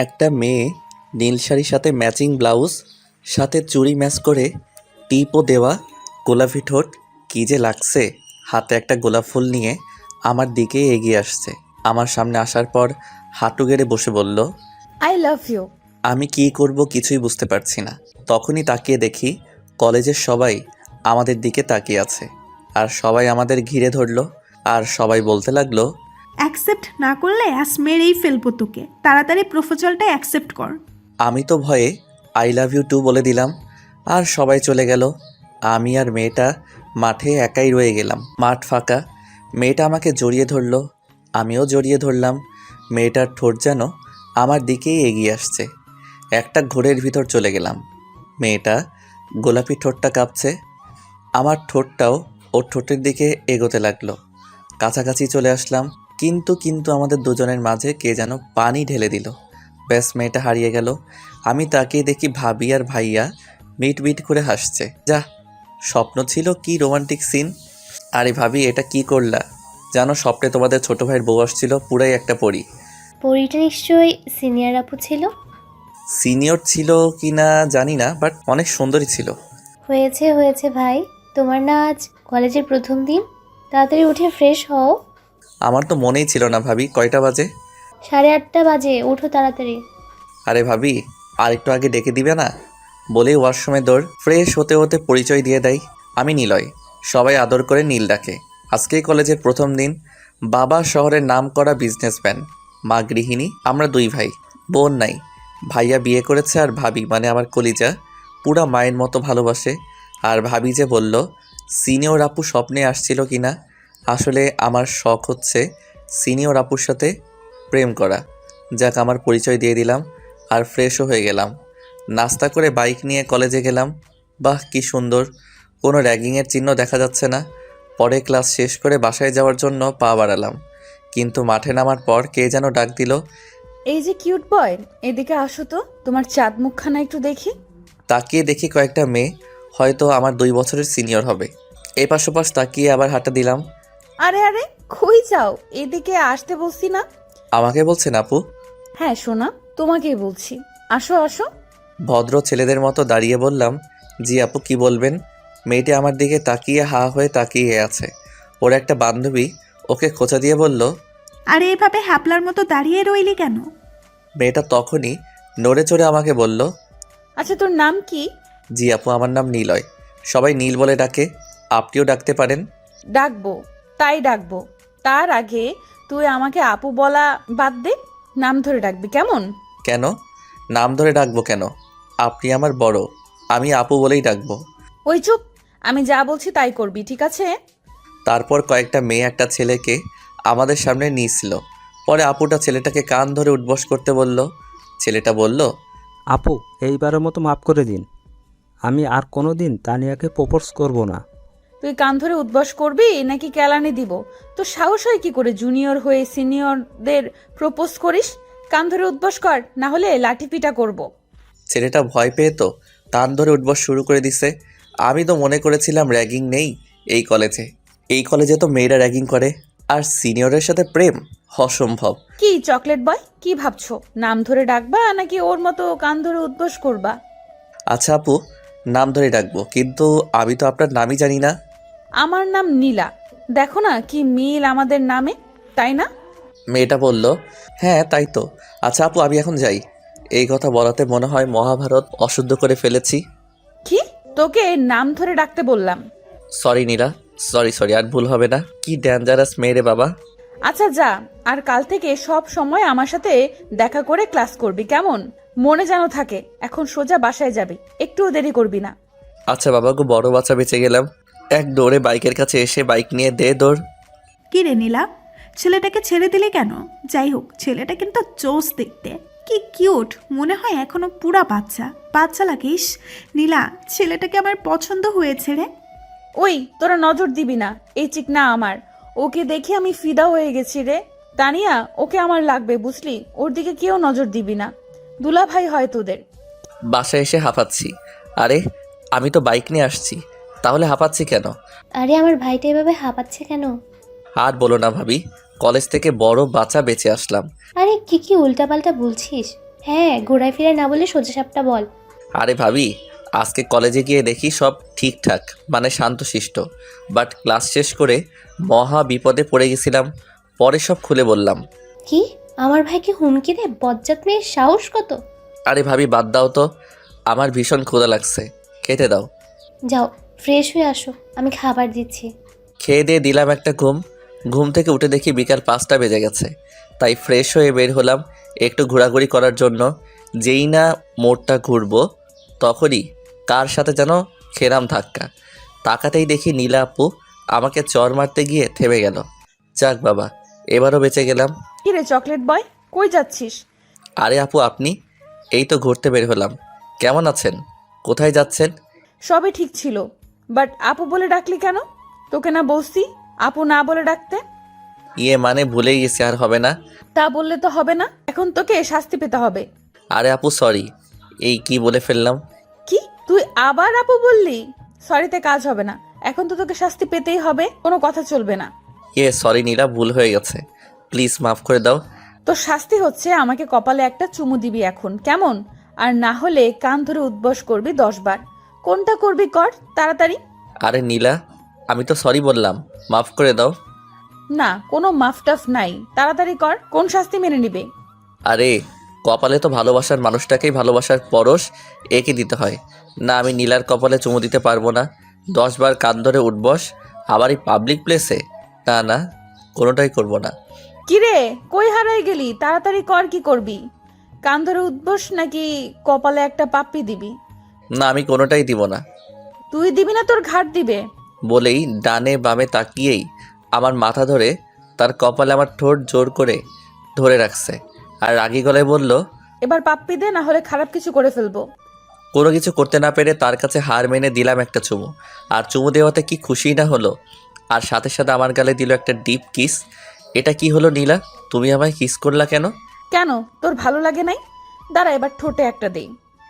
একটা মেয়ে নীল শাড়ির সাথে ম্যাচিং ব্লাউজ, সাথে চুড়ি ম্যাচ করে, টিপও দেওয়া, গোলাপি ঠোঁট, কী যে লাগছে। হাতে একটা গোলাপ ফুল নিয়ে আমার দিকে এগিয়ে আসছে। আমার সামনে আসার পর হাঁটু গেড়ে বসে বলল, আই লাভ ইউ। আমি কী করব কিছুই বুঝতে পারছি না। তখনই তাকিয়ে দেখি কলেজের সবাই আমাদের দিকে তাকিয়ে আছে, আর সবাই আমাদের ঘিরে ধরলো, আর সবাই বলতে লাগলো, অ্যাকসেপ্ট না করলে অ্যাস মেরেই ফেলবো তোকে, তাড়াতাড়ি প্রপোজালটা অ্যাকসেপ্ট কর। আমি তো ভয়ে আই লাভ ইউ টু বলে দিলাম, আর সবাই চলে গেল। আমি আর মেয়েটা মাঠে একাই রয়ে গেলাম। মাঠ ফাঁকা। মেয়েটা আমাকে জড়িয়ে ধরলো, আমিও জড়িয়ে ধরলাম। মেয়েটার ঠোঁট যেন আমার দিকেই এগিয়ে আসছে। একটা ঘোরের ভিতর চলে গেলাম। মেয়েটা গোলাপি ঠোঁটটা কাঁপছে, আমার ঠোঁটটাও ওর ঠোঁটের দিকে এগোতে লাগলো। কাছাকাছি চলে আসলাম, কিন্তু আমাদের দুজনের মাঝে কে যেন পানি ঢেলে দিল। ব্যাস, মেয়েটা হারিয়ে গেল। আমি তাকিয়ে দেখি ভাবি আর ভাইয়া মিট মিট করে হাসছে। যা, স্বপ্ন ছিল কি রোমান্টিক সিন। আরে ভাবি, এটা কি করলা? জানো, স্বপ্নে তোমাদের ছোট ভাইয়ের বউ আসছিল, পুরাই একটা পরী। পরীটা নিশ্চয়ই সিনিয়র আপু ছিল। সিনিয়র ছিল কি না জানি না, বাট অনেক সুন্দরী ছিল। হয়েছে হয়েছে ভাই, তোমার না আজ কলেজের প্রথম দিন, তাড়াতাড়ি উঠে ফ্রেশ হও। আমার তো মনেই ছিল না ভাবি, কয়টা বাজে? 8:30 বাজে, ওঠো তাড়াতাড়ি। আরে ভাবি, আর একটু আগে ডেকে দিবে না? বলেই ওয়াশরুমে দৌড়। ফ্রেশ হতে হতে পরিচয় দিয়ে দেয়, আমি নিলয়। সবাই আদর করে নীল ডাকে। আজকেই কলেজের প্রথম দিন। বাবা শহরের নামকরা বিজনেসম্যান, মা গৃহিণী, আমরা দুই ভাই। বোন নাই। ভাইয়া বিয়ে করেছে, আর ভাবি মানে আমার কলিজা পুরা মায়ের মতো ভালোবাসে। আর ভাবি যে বলল সিনিয়র আপু স্বপ্নে আসছিল কি না, আসলে আমার শখ হচ্ছে সিনিয়র আপুর সাথে প্রেম করা। যাক, আমার পরিচয় দিয়ে দিলাম আর ফ্রেশও হয়ে গেলাম। নাস্তা করে বাইক নিয়ে কলেজে গেলাম। বাহ, কি সুন্দর, কোনো র্যাগিংয়ের চিহ্ন দেখা যাচ্ছে না। পরে ক্লাস শেষ করে বাসায় যাওয়ার জন্য পা বাড়ালাম, কিন্তু মাঠে নামার পর কে যেন ডাক দিল। এই যে কিউট বয়, এদিকে আসো তো, তোমার চাঁদ মুখখানা একটু দেখি। তাকিয়ে দেখি কয়েকটা মেয়ে, হয়তো আমার 2 বছরের সিনিয়র হবে। এপাশ ওপাশ তাকিয়ে আবার হাঁটা দিলাম। আরে আরে, কই যাও? এদিকে আসতে বলছি না? আমাকে বলছেন আপু? হ্যাঁ সোনা, তোমাকেই বলছি, আসো আসো। ভদ্র ছেলেদের মতো দাঁড়িয়ে বললাম, জি আপু, কি বলবেন? মেয়েটি আমার দিকে তাকিয়ে হা হয়ে তাকিয়ে আছে। ওর একটা বান্ধবী ওকে খোঁচা দিয়ে বলল, আরে এভাবে হ্যাপলার মতো দাঁড়িয়ে রইলি কেন? মেয়েটা তখনই নড়ে চড়ে আমাকে বলল, আচ্ছা তোর নাম কি? জি আপু, আমার নাম নীলয়। সবাই নীল বলে ডাকে, আপনিও ডাকতে পারেন। ডাকবো, তাই ডাকবো। তার আগে তুই আমাকে আপু বলা বাদ দে, নাম ধরে ডাকবি কেমন? কেন নাম ধরে ডাকবো কেন? আপনি আমার বড়, আমি আপু বলেই ডাকবো। ওই চুপ, আমি যা বলছি তাই করবি, ঠিক আছে? তারপর কয়েকটা মেয়ে একটা ছেলেকে আমাদের সামনে নিয়েছিল। পরে আপুটা ছেলেটাকে কান ধরে উঠবস করতে বলল। ছেলেটা বলল, আপু, এইবারের মতো মাফ করে দিন। আমি আর কোনো দিন তানিয়াকে প্রপোজ করব না। তুই কান ধরে উদ্বাস করবি নাকি কেলানি দিব? তো সাহস হয় কি করে জুনিয়র হয়ে সিনিয়রদের প্রপোজ করিস? কান ধরে উদ্বাস কর, না হলে লাঠি পিটা করব। ছেলেটা ভয় পেয়ে তো কান ধরে উঠবস শুরু করে দিছে। আমি তো মনে করেছিলাম র্যাগিং নেই এই কলেজে। এই কলেজে তো মেয়েরা র্যাগিং করে, আর সিনিয়রের সাথে প্রেম অসম্ভব। কি চকলেট বয়, কি ভাবছো? নাম ধরে ডাকবা নাকি ওর মতো কান ধরে উদ্বাস করবা? আচ্ছা আপু, নাম ধরে ডাকবো, কিন্তু আমি তো আপনার নামই জানি না। আমার নাম নীলা, দেখো না কি মিল আমাদের নামে, তাই না? মেয়েটা বলল, হ্যাঁ তাই তো। আচ্ছা আপু, আমি এখন যাই। এই কথা বলাতে মনে হয় মহাভারত অশুদ্ধ করে ফেলেছি। কি, তোকে নাম ধরে ডাকতে বললাম? সরি নীলা, সরি, আর ভুল হবে না। কি ডেঞ্জারাস মেয়ে রে বাবা। আচ্ছা যা, আর কাল থেকে সব সময় আমার সাথে দেখা করে ক্লাস করবি কেমন? মনে যেন থাকে। এখন সোজা বাসায় যাবি, একটুও দেরি করবি না। আচ্ছা বাবা গো, বড় বাচ্চা বেঁচে গেলাম। এক দৌড়ে বাইকের কাছে এসে বাইক নিয়ে দে দৌড়। কি রে নীলা, ছেলেটাকে ছেড়ে দিলি কেন? যাই হোক, ছেলেটা কিন্তু জোস দেখতে, কি কিউট, মনে হয় এখনো পুরা বাচ্চা বাচ্চা লাগিস। নীলা, ছেলেটাকে আমার পছন্দ হয়েছে রে। ওই তোরা নজর দিবি না, এই চিকনা আমার, ওকে দেখে আমি ফিদা হয়ে গেছি রে। তানিয়া, ওকে আমার লাগবে বুঝলি, ওর দিকে কেউ নজর দিবি না, দুলা ভাই হয় তোদের। বাসায় এসে হাঁপাচ্ছি। আরে, আমি তো বাইক নিয়ে আসছি, তাহলে হাঁপাচ্ছি কেন? আরে আমার ভাইটা এভাবে হাঁপাচ্ছে কেন? আর বলো না ভাবি, কলেজ থেকে বড় বাচ্চা বেঁচে আসলাম। আরে কি কি উল্টাপাল্টা বলছিস? হ্যাঁ, ঘোরায় ফিরে না বলে সোজাসাপটা বল। আরে ভাবি, আজকে কলেজে গিয়ে দেখি সব ঠিকঠাক, মানে শান্তশিষ্ট। বাট ক্লাস শেষ করে মহা বিপদে পড়ে গেছিলাম। পরে সব খুলে বললাম। কি? আমার ভাইকে হুমকি দে? বজ্জাত মেয়ের সাহস কত! আরে ভাবি বাদ দাও তো, আমার ভীষণ ক্ষুধা লাগছে, খেতে দাও। যাও, ফ্রেশ হয়ে আসো, আমি খাবার দিচ্ছি। খেয়ে দিয়ে দিলাম একটা ঘুম। ঘুম থেকে উঠে দেখি বিকাল 5টা বেজে গেছে। তাই ফ্রেশ হয়ে বের হলাম একটু ঘোরাঘুরি করার জন্য। যেই না মোড়টা ঘুরবো তখনই কার সাথে যেন খেলাম ধাক্কা। তাকাতেই দেখি নীলা আপু আমাকে চর মারতে গিয়ে থেমে গেল। যাক বাবা, এবারও বেঁচে গেলাম। কি রে চকলেট বয়, কই যাচ্ছিস? আরে আপু আপনি? এই তো ঘুরতে বের হলাম। কেমন আছেন? কোথায় যাচ্ছেন? সবই ঠিক ছিল, বাট আপু বলে ডাকলি কেন? তোকে না বলছি আপু না বলে ডাকতে? ইয়ে মানে ভুলেই গেছি, আর হবে না। তা বললে তো হবে না, এখন তোকে শাস্তি পেতে হবে। আরে আপু সরি, এই কি বলে ফেললাম। কি তুই আবার আপু বললি? সরিতে কাজ হবে না, এখন তো তোকে শাস্তি পেতেই হবে, কোনো কথা চলবে না। সরি নীলা, ভুল হয়ে গেছে, প্লিজ মাফ করে দাও। তোর শাস্তি হচ্ছে আমাকে কপালে একটা চুমু দিবি এখন, কেমন? আর না হলে কান ধরে উদ্বস করবি 10 বার। কোনটা করবি কর তাড়াতাড়ি। আরে নীলা, আমি তো সরি বললাম, মাফ করে দাও। না, কোনো মাফটাফ নাই, তাড়াতাড়ি কর। কোন শাস্তি মেনে নিবে? আরে কপালে তো ভালোবাসার মানুষটাকেই ভালোবাসার পরশ এঁকে দিতে হয় না। আমি নীলার কপালে চুমু দিতে পারবো না। 10 বার কান ধরে উঠবস, আবার এই পাবলিক প্লেসে? না না, কোনোটাই করব না। কিরে কই হারাই গেলি? তাড়াতাড়ি কর, কি করবি? কান ধরে উদ্বস নাকি কপালে একটা পাপ্পি দিবি? না, আমি কোনোটাই দিব না। তুই দিবি না, তোর ঘাট দিবে। বলেই ডানে বামে তাকিয়েই আমার মাথা ধরে তার কপালে আমার ঠোঁট জোর করে ধরে রাখছে আর রাগী গলায় বলল, এবার পাপ্পি দে, না হলে খারাপ কিছু করে ফেলবো। কোনো কিছু করতে না পেরে তার কাছে হার মেনে দিলাম একটা চুমু। আর চুমু দেওয়াতে কি খুশি না হলো। আর সাথে সাথে আমার গালে দিল একটা ডিপ কিস। এটা কি হলো নীলা, তুমি আমায় কিস করলা কেন? কেন, তোর ভালো লাগে নাই? দাঁড়া, এবার ঠোঁটে একটা দেই।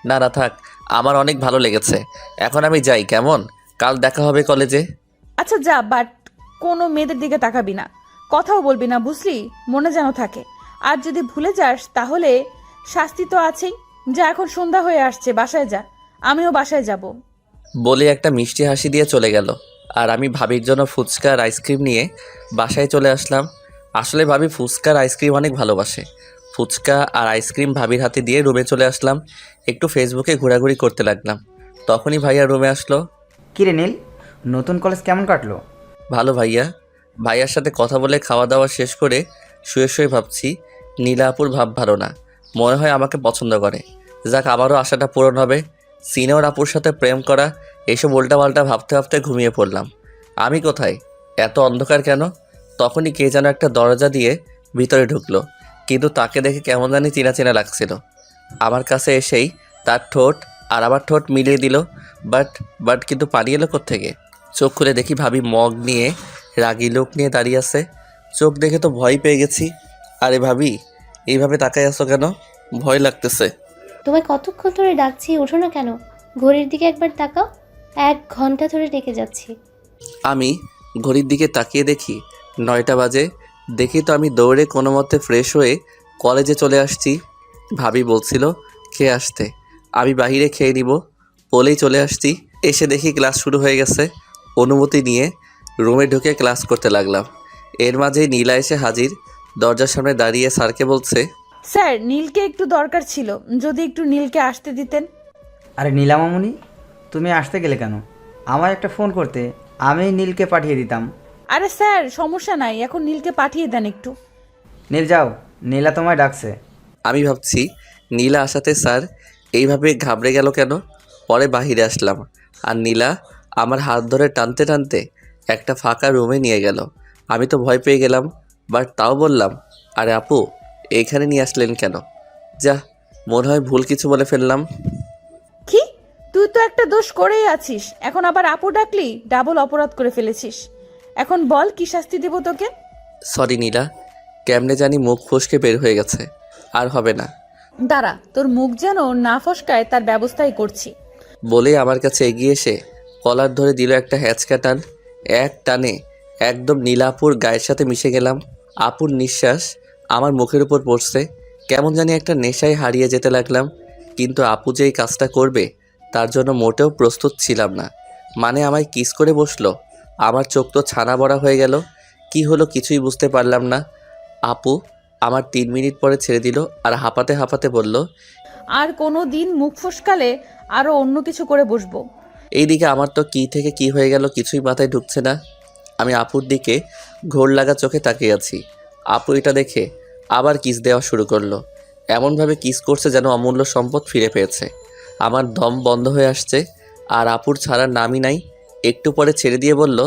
না না থাক, আমার অনেক ভালো লেগেছে। এখন আমি যাই, কেমন? কাল দেখা হবে কলেজে। আচ্ছা যা, বাট কোনো মেয়েদের দিকে তাকাবি না, কথাও বলবি না, বুঝলি? মনে যেন থাকে। আর যদি ভুলে যাস তাহলে শাস্তি তো আছেই। যা, এখন সন্ধ্যা হয়ে আসছে, বাসায় যা, আমিও বাসায় যাব। বলে একটা মিষ্টি হাসি দিয়ে চলে গেল। আর আমি ভাবির জন্য ফুচকা আর আইসক্রিম নিয়ে বাসায় চলে আসলাম। আসলে ভাবি ফুচকা আর আইসক্রিম অনেক ভালোবাসে। ফুচকা আর আইসক্রিম ভাবির হাতে দিয়ে রুমে চলে আসলাম। একটু ফেসবুকে ঘোরাঘুরি করতে লাগলাম। তখনই ভাইয়া রুমে আসলো। কিরে নীল, নতুন কলেজ কেমন কাটলো? ভালো ভাইয়া। ভাইয়ার সাথে কথা বলে খাওয়া দাওয়া শেষ করে শুয়ে শুয়ে ভাবছি নীলা আপুর ভাব ভালো না, মনে হয় আমাকে পছন্দ করে। যাক, আমারও আশাটা পূরণ হবে। সিনিয়র আপুর সাথে প্রেম করা, এসব উল্টাপাল্টা ভাবতে ভাবতে ঘুমিয়ে পড়লাম। আমি কোথায়? এত অন্ধকার কেন? তখনই কে যেন একটা দরজা দিয়ে ভিতরে ঢুকলো, কিন্তু তাকে দেখে কেমন জানি চেনা চেনা লাগছিল। আমার কাছে এসেই তার ঠোঁট আর আমার ঠোঁট মিলিয়ে দিল। বাট কিন্তু পানি এলো কোত্থেকে? চোখ খুলে দেখি ভাবি মগ নিয়ে রাগী লোক নিয়ে দাঁড়িয়ে আছে। চোখ দেখে তো ভয় পেয়ে গেছি। আরে ভাবি, এইভাবে তাকাই আছো কেন? ভয় লাগতেছে। তোমায় কতক্ষণ ধরে ডাকছি, ওঠো না কেন? ঘড়ির দিকে একবার তাকাও, 1 ঘন্টা ধরে ডেকে যাচ্ছি। আমি ঘড়ির দিকে তাকিয়ে দেখি 9টা বাজে। দেখি তো আমি দৌড়ে কোনো মতে ফ্রেশ হয়ে কলেজে চলে আসছি। ভাবি বলছিল খেয়ে আসতে, আমি বাহিরে খেয়ে নিব বলেই চলে আসছি। এসে দেখি ক্লাস শুরু হয়ে গেছে। অনুমতি নিয়ে রুমে ঢুকে ক্লাস করতে লাগলাম। এর মাঝেই নীলা এসে হাজির। দরজার সামনে দাঁড়িয়ে স্যারকে বলছে, স্যার, নীলকে একটু দরকার ছিল, যদি একটু নীলকে আসতে দিতেন। আরে নীলামামুনি, তুমি আসতে গেলে কেন? আমার একটা ফোন করতে, আমি নীলকে পাঠিয়ে দিতাম। আরে স্যার, সমস্যা নাই, এখন নীলকে পাঠিয়ে দেন একটু। নীল যাও, নীলা তোমায় ডাকছে। আমি ভাবছি নীলা আসাতে স্যার এইভাবে ঘাবড়ে গেল কেন। পরে বাহিরে আসলাম আর নীলা আমার হাত ধরে টানতে টানতে একটা ফাঁকা রুমে নিয়ে গেল। আমি তো ভয় পেয়ে গেলাম, বাট তাও বললাম, আরে আপু এইখানে নিয়ে আসলেন কেন? যা, মনে হয় ভুল কিছু বলে ফেললাম। কি, তুই তো একটা দোষ করেই আছিস, এখন আবার আপু ডাকলি, ডাবল অপরাধ করে ফেলেছিস। এখন বল কি শাস্তি দেব তোকে? সরি নীলা, কেমনে জানি মুখ ফসকে বের হয়ে গেছে, আর হবে না। দাঁড়া, তোর মুখ যেন না ফসকায় তার ব্যবস্থাই করছি। বলে আমার কাছে এগিয়ে এসে কলার ধরে দিল একটা হ্যাঁচকা টান। এক টানে একদম নীলাপুর গায়ের সাথে মিশে গেলাম। আপুর নিঃশ্বাস আমার মুখের উপর পড়ছে। কেমন জানি একটা নেশায় হারিয়ে যেতে লাগলাম, কিন্তু আপু যে এই কাজটা করবে তার জন্য মোটেও প্রস্তুত ছিলাম না। মানে আমায় কিস করে বসলো, আমার চোখ তো ছানা বড়া হয়ে গেল। কি হলো কিছুই বুঝতে পারলাম না। আপু আমার 3 মিনিট পরে ছেড়ে দিল আর হাঁপাতে হাঁপাতে বলল, আর কোনো দিন মুখ ফসকালে আরও অন্য কিছু করে বসবো। এইদিকে আমার তো কী থেকে কি হয়ে গেল কিছুই মাথায় ঢুকছে না। আমি আপুর দিকে ঘোর লাগা চোখে তাকিয়ে আছি। আপু এটা দেখে আবার কিস দেওয়া শুরু করলো, এমনভাবে কিস করছে যেন অমূল্য সম্পদ ফিরে পেয়েছে। আমার দম বন্ধ হয়ে আসছে আর আপুর ছাড়ার নামই নাই। একটু পরে ছেড়ে দিয়ে বলল,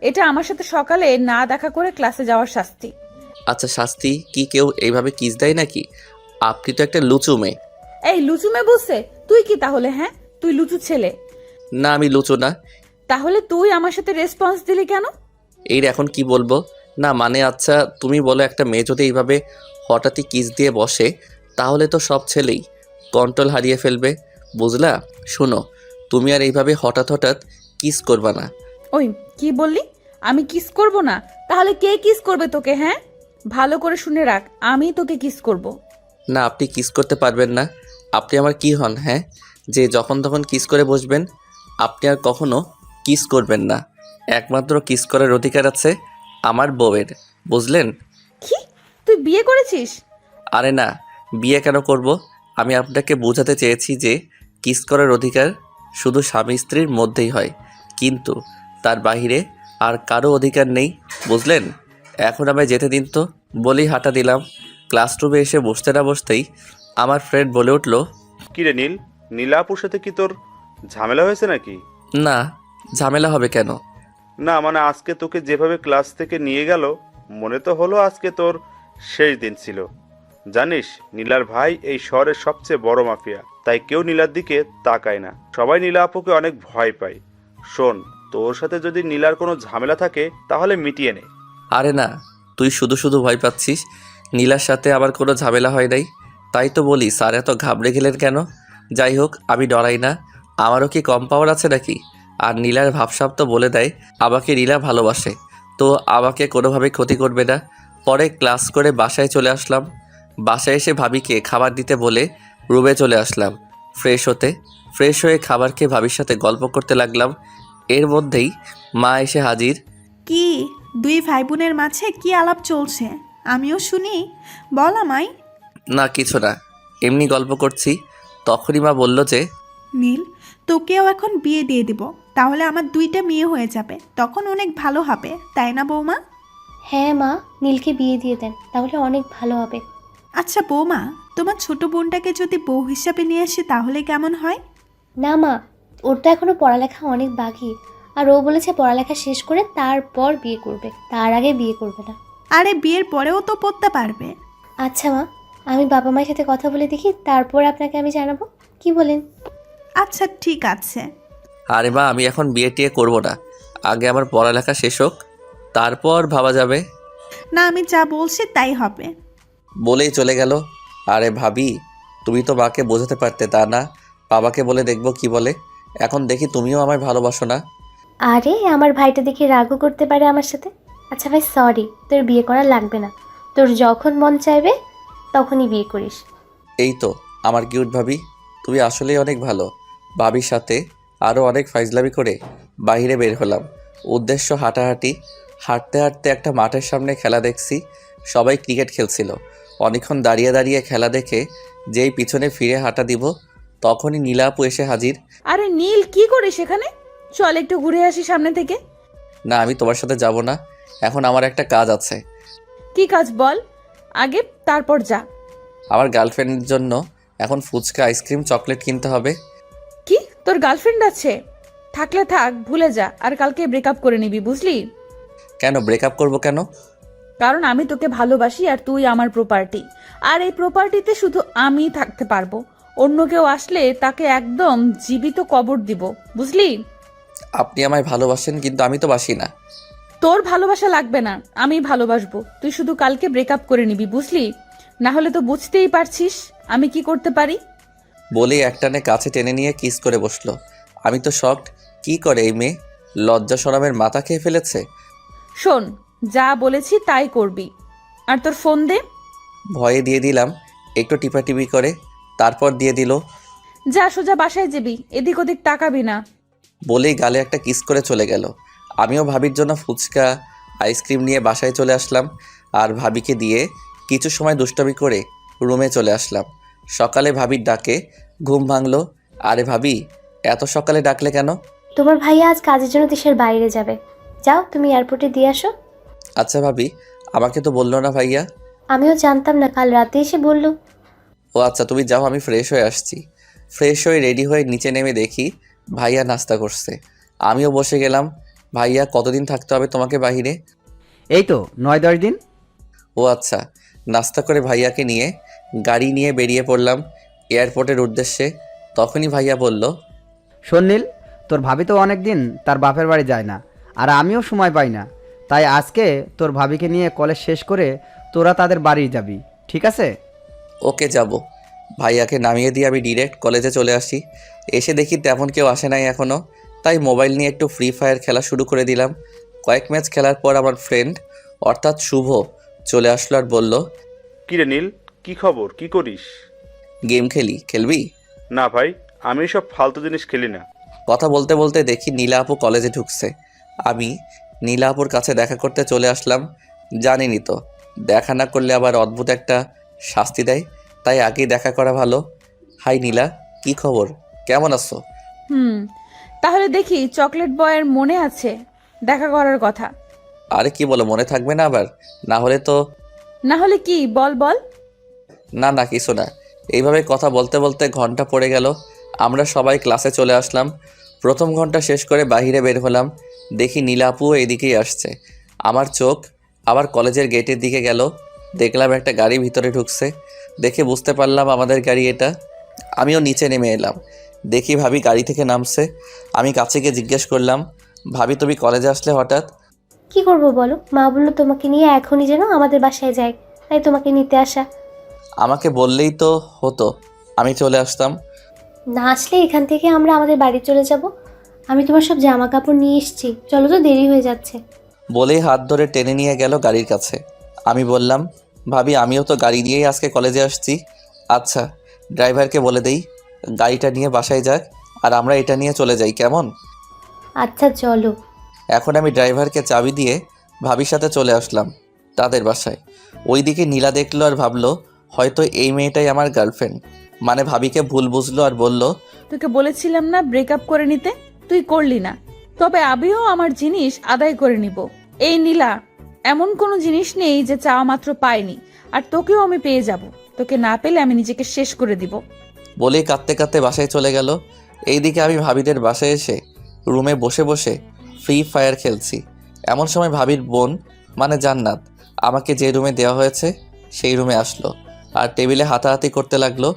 এটা আমার সাথে সকালে না দেখা করে ক্লাসে যাওয়ার শাস্তি। আচ্ছা শাস্তি কি কেউ এইভাবে কিস দেয় নাকি? আপনি তো একটা লুচু মেয়ে। এই লুচুমে বসে তুই কি তাহলে? হ্যাঁ, তুই লুচু ছেলে। না আমি লুচু না। তাহলে তুই আমার সাথে রেসপন্স দিলি কেন? এই এখন কি বলবো না মানে আচ্ছা তুমি বলো, একটা মেয়ে যদি এইভাবে হঠাৎই কিস দিয়ে বসে তাহলে তো সব ছেলেই কন্ট্রোল হারিয়ে ফেলবে, বুঝলা? শুনো, তুমি আর এইভাবে হঠাৎ হঠাৎ কিস করবা না। ওই কি বললি? আমি কিস করব না? তাহলে কে কিস করবে তোকে? হ্যাঁ, ভালো করে শুনে রাখ, আমি তোকে কিস করব। না আপনি কিস করতে পারবেন না। আপনি আমার কি হন হ্যাঁ, যে যখন তখন কিস করে বসবেন? আপনি আর কখনো কিস করবেন না। একমাত্র কিস করার অধিকার আছে আমার বউয়ের, বুঝলেন? কি, তুই বিয়ে করেছিস? আরে না, বিয়ে কেন করব? আমি আপনাকে বোঝাতে চেয়েছি যে কিস করার অধিকার শুধু স্বামী স্ত্রীর মধ্যেই হয়, কিন্তু তার বাইরে আর কারো অধিকার নেই, বুঝলেন? এখন আমায় যেতে দিন তো, বলেই হাঁটা দিলাম। ক্লাসরুমে এসে বসতে না বসতেই আমার ফ্রেন্ড বলে উঠল, কিরে নীল, নীলা আপুর সাথে কি তোর ঝামেলা হয়েছে নাকি? না ঝামেলা হবে কেন? না মানে আজকে তোকে যেভাবে ক্লাস থেকে নিয়ে গেল, মনে তো হলো আজকে তোর শেষ দিন ছিল। জানিস নীলার ভাই এই শহরের সবচেয়ে বড় মাফিয়া, তাই কেউ নীলার দিকে তাকায় না, সবাই নীলা আপুকে অনেক ভয় পায়। শোন, তোর সাথে যদি নীলার কোনো ঝামেলা থাকে তাহলে মিটিয়ে নে। আরে না, তুই শুধু শুধু ভয় পাচ্ছিস। নীলার সাথে আবার কোনো ঝামেলা হয় নাই, তাই তো বলি স্যার এত ঘাবড়ে গেলেন কেন? যাই হোক, আমি ডরাই না। আমারও কি কম পাওয়ার আছে নাকি? আর নীলার ভাবসাব তো বলে দেয় আমাকে নীলা ভালোবাসে, তো আমাকে কোনোভাবে ক্ষতি করবে না। পরে ক্লাস করে বাসায় চলে আসলাম। বাসায় এসে ভাবিকে খাবার দিতে বলে রুমে চলে আসলাম ফ্রেশ হয়ে খাবার খেয়ে ভাবির সাথে গল্প করতে লাগলাম। এর মধ্যেই মা এসে হাজির। কি দুই ভাই বোনের মাঝে কি আলাপ চলছে? আমিও শুনি, বল আমায়। না কিছু না, এমনি গল্প করছি। তখনই মা বলল যে, নীল, তোকেও এখন বিয়ে দিয়ে দিব, তাহলে আমার 2টা মেয়ে হয়ে যাবে, তখন অনেক ভালো হবে, তাই না বৌমা? হ্যাঁ মা, নীলকে বিয়ে দিয়ে দেন, তাহলে অনেক ভালো হবে। আচ্ছা বৌমা, তোমার ছোট বোনটাকে যদি বউ হিসাবে নিয়ে আসি তাহলে কেমন হয়? না মা, ওর তো এখনো পড়ালেখা অনেক বাকি, আর ও বলেছে পড়ালেখা শেষ করে তারপর বিয়ে করবে, তার আগে বিয়ে করবে না। আরে বিয়ের পরেও তো পড়তে পারবে। আচ্ছা মা, আমি বাবা মায়ের সাথে কথা বলে দেখি, তারপর আপনাকে আমি জানাবো, কি বলেন? আচ্ছা ঠিক আছে। আরে মা আমি এখন বিয়ে টিয়ে করবো না, আগে আমার পড়ালেখা শেষ হোক, তারপর ভাবা যাবে। না, আমি যা বলছি তাই হবে। বলেই চলে গেল। আরে ভাবি, তুমি তো মাকে বোঝাতে পারতে, তা না বাবাকে বলে দেখবো কি বলে। এখন দেখি তুমিও আমায় ভালোবাসো না। আরে আমার ভাইটা দেখি রাগও করতে পারে আমার সাথে। আচ্ছা ভাই সরি, তোর বিয়ে করা লাগবে না, তোর যখন মন চাইবে তখনই বিয়ে করিস। এই তো আমার কিউট ভাবি, তুমি আসলেই অনেক ভালো। ভাবির সাথে আরও অনেক ফাইজলামি করে বাইরে বের হলাম। উদ্দেশ্য হাঁটাহাঁটি। হাঁটতে হাঁটতে একটা মাঠের সামনে খেলা দেখছি, সবাই ক্রিকেট খেলছিল। অনেকক্ষণ দাঁড়িয়ে দাঁড়িয়ে খেলা দেখে যেই পিছনে ফিরে হাঁটা দিব তখনই নীলা আপু এসে হাজির। আরে নীল, কি করিস এখানে? চল একটু ঘুরে আসি সামনে থেকে। না আমি তোমার সাথে যাব না, এখন আমার একটা কাজ আছে। কি কাজ বল আগে, তারপর যা। আমার গার্লফ্রেন্ডের জন্য এখন ফুচকা, আইসক্রিম, চকলেট কিনতে হবে। কি, তোর গার্লফ্রেন্ড আছে? থাকলে থাক, ভুলে যা, আর কালকে ব্রেকআপ করে নিবি, বুঝলি? কেন ব্রেকআপ করব কেন? কারণ আমি তোকে ভালোবাসি আর তুই আমার প্রপার্টি, আর এই প্রপার্টিতে শুধু আমি থাকতে পারবো। অন্য কেউ আসলে তাকে একদম জীবিত কবর দিব, বুঝলি? আপনি আমায় ভালোবাসেন কিন্তু আমি তো বাসি না। তোর ভালোবাসা লাগবে না, আমি ভালোবাসবো। তুই শুধু কালকে ব্রেকআপ করে নিবি, বুঝলি? না হলে তো বুঝতেই পারছিস আমি কি করতে পারি। বলেই একটানে কাছে টেনে নিয়ে কিস করে বসলো। আমি তো শকড, কি করে এই মেয়ে? লজ্জা শরমের মাথা খেয়ে ফেলেছে। শোন, যা বলেছি তাই করবি, আর তোর ফোন দে। ভয়ে দিয়ে দিলাম, একটু টিপাটিপি করে তারপর দিয়ে দিল। যা সোজা বাসায় যাবি, এদিক ওদিক তাকাবি না। বলেই গালে একটা কিস করে চলে গেল। আমিও ভাবির জন্য ফুচকা আইসক্রিম নিয়ে বাসায় চলে আসলাম আর ভাবিকে দিয়ে কিছু সময় দুষ্টামি করে রুমে চলে আসলাম। সকালে ভাবির ডাকে ঘুম ভাঙলো। আরে ভাবি, এত সকালে ডাকলে কেন? তোমার ভাইয়া আজ কাজের জন্য দেশের বাইরে যাবে, যাও তুমি এয়ারপোর্টে দিয়ে আসো। আচ্ছা ভাবি, আমাকে তো বললো না ভাইয়া। আমিও জানতাম না, কাল রাতে এসে বললো। ও আচ্ছা, তুমি যাও, আমি ফ্রেশ হয়ে আসছি। ফ্রেশ হয়ে রেডি হয়ে নিচে নেমে দেখি ভাইয়া নাস্তা করছে। আমিও বসে গেলাম। ভাইয়া, কতদিন থাকতে হবে তোমাকে বাহিরে? এই তো 9-10 দিন। ও আচ্ছা। নাস্তা করে ভাইয়াকে নিয়ে গাড়ি নিয়ে বেরিয়ে পড়লাম এয়ারপোর্টের উদ্দেশ্যে। তখনই ভাইয়া বলল, শোন নীল, তোর ভাবি তো অনেক দিন তার বাপের বাড়ি যায় না, আর আমিও সময় পাই না। তাই আজকে তোর ভাবিকে নিয়ে কলেজ শেষ করে তোরা তাদের বাড়ি যাবি, ঠিক আছে? ওকে যাব। ভাইয়াকে নামিয়ে দিয়ে আমি ডিরেক্ট কলেজে চলে আসি। এসে দেখি তেমন কেউ আসে নাই এখনও। তাই মোবাইল নিয়ে একটু ফ্রি ফায়ার খেলা শুরু করে দিলাম। কয়েক ম্যাচ খেলার পর আমার ফ্রেন্ড অর্থাৎ শুভ চলে আসলো আর বলল, কিরে নীল, কি খবর, কি করিস? গেম খেলবি? না ভাই, আমি সব ফালতু জিনিস খেলি না। কথা বলতে বলতে দেখি নীলা আপু কলেজে ঢুকছে। আমি নীলা আপুর কাছে দেখা করতে চলে আসলাম। জানিনি তো, দেখা না করলে আবার অদ্ভুত একটা শাস্তি দেয়, তাই আগেই দেখা করা ভালো। হাই নীলা, কি খবর, কেমন আছো? তাহলে দেখি চকলেট বয়ের মনে আছে দেখা করার কথা? আরে কি বলো, মনে থাকবে না আবার? না হলে তো। না হলে কি, বল বল। না না, কিছু না। এইভাবে কথা বলতে বলতে ঘন্টা পড়ে গেল। আমরা সবাই ক্লাসে চলে আসলাম। প্রথম ঘন্টা শেষ করে বাইরে বের হলাম। দেখি নীলা আপুও এদিকেই আসছে। আমার চোখ আবার কলেজের গেটের দিকে গেল। দেখলাম একটা গাড়ি ভিতরে ঢুকছে। দেখে বুঝতে পারলাম আমাদের গাড়ি এটা। আমিও নিচে নেমে এলাম। দেখি ভাবি গাড়ি থেকে নামছে। আমি কাছে গিয়ে জিজ্ঞেস করলাম, ভাবি তুমি কলেজে আসলে হঠাৎ? কি করব বলো, মা বললো তোমাকে নিয়ে এখনই যেন আমাদের বাসায় যায়, তাই তোমাকে নিতে আসা। আমাকে বললেই তো হতো, আমি চলে আসতাম। না আসলে এখান থেকে আমরা আমাদের বাড়ি চলে যাব। আমি তোমার সব জামা কাপড় নিয়ে এসেছি, চলো তো দেরি হয়ে যাচ্ছে। বলেই হাত ধরে টেনে নিয়ে গেল গাড়ির কাছে। আমি বললাম, ভাবি আমিও তো গাড়ি নিয়েই আজকে কলেজে আসছি। আচ্ছা, ড্রাইভারকে বলে দেই গাড়িটা নিয়ে বাসায় যাক, আর আমরা এটা নিয়ে চলে যাই, কেমন? আচ্ছা চলো। এখন আমি ড্রাইভারকে চাবি দিয়ে ভাবির সাথে চলে আসলাম তাদের বাসায়। ওইদিকে নীলা দেখলো আর ভাবলো হয়তো এই মেয়েটাই আমার গার্লফ্রেন্ড, মানে ভাবিকে ভুল বুঝলো আর বলল, তোকে বলেছিলাম না ব্রেকআপ করে নিতে, তুই করলি না। তবে আমিও আমার জিনিস আদায় করে নিব। এই নীলা, এমন কোনো জিনিস নেই যে চাওয়া মাত্র পাইনি, আর তোকেও আমি পেয়ে যাব। তোকে না পেলে আমি নিজেকে শেষ করে দিব। বলেই কাঁদতে কাঁদতে বাসায় চলে গেল। এইদিকে আমি ভাবিদের বাসায় এসে রুমে বসে বসে ফ্রি ফায়ার খেলছি। এমন সময় ভাবির বোন মানে জান্নাত আমাকে যে রুমে দেওয়া হয়েছে সেই রুমে আসলো আর টেবিলে হাতাহাতি করতে লাগলো।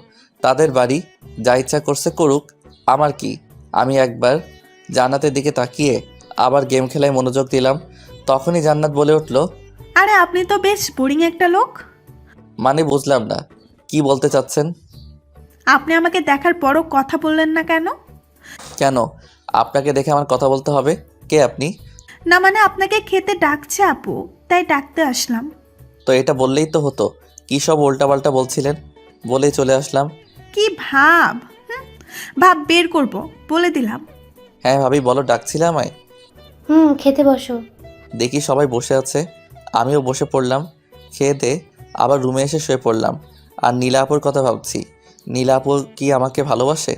তাদের বাড়ি, যা ইচ্ছা করছে করুক, আমার কি। আমি একবার জান্নাতের দিকে তাকিয়ে আবার গেম খেলায় মনোযোগ দিলাম। তখনই জান্নাত বলে উঠল, আরে আপনি তো বেশ বোরিং একটা লোক। মানে বুঝলাম না, কি বলতে চাচ্ছেন? আপনি আমাকে দেখার পরও কথা বললেন না কেন? কেন আপনাকে দেখে আমার কথা বলতে হবে? কে আপনি? না মানে আপনাকে খেতে ডাকছে আপু, তাই ডাকতে আসলাম। তো এটা বললেই তো হতো, কী সব উল্টাপাল্টা বলছিলেন। বলেই চলে আসলাম। কি ভাব, ভাব বের করব বলে দিলাম। হ্যাঁ ভাবি বলো, ডাকছিলে আমায়? খেতে বসো। দেখি সবাই বসে আছে, আমিও বসে পড়লাম। খেয়ে দে আবার রুমে এসে শুয়ে পড়লাম। আর নীলা আপুর কথা ভাবছি। নীলা আপু কি আমাকে ভালোবাসে?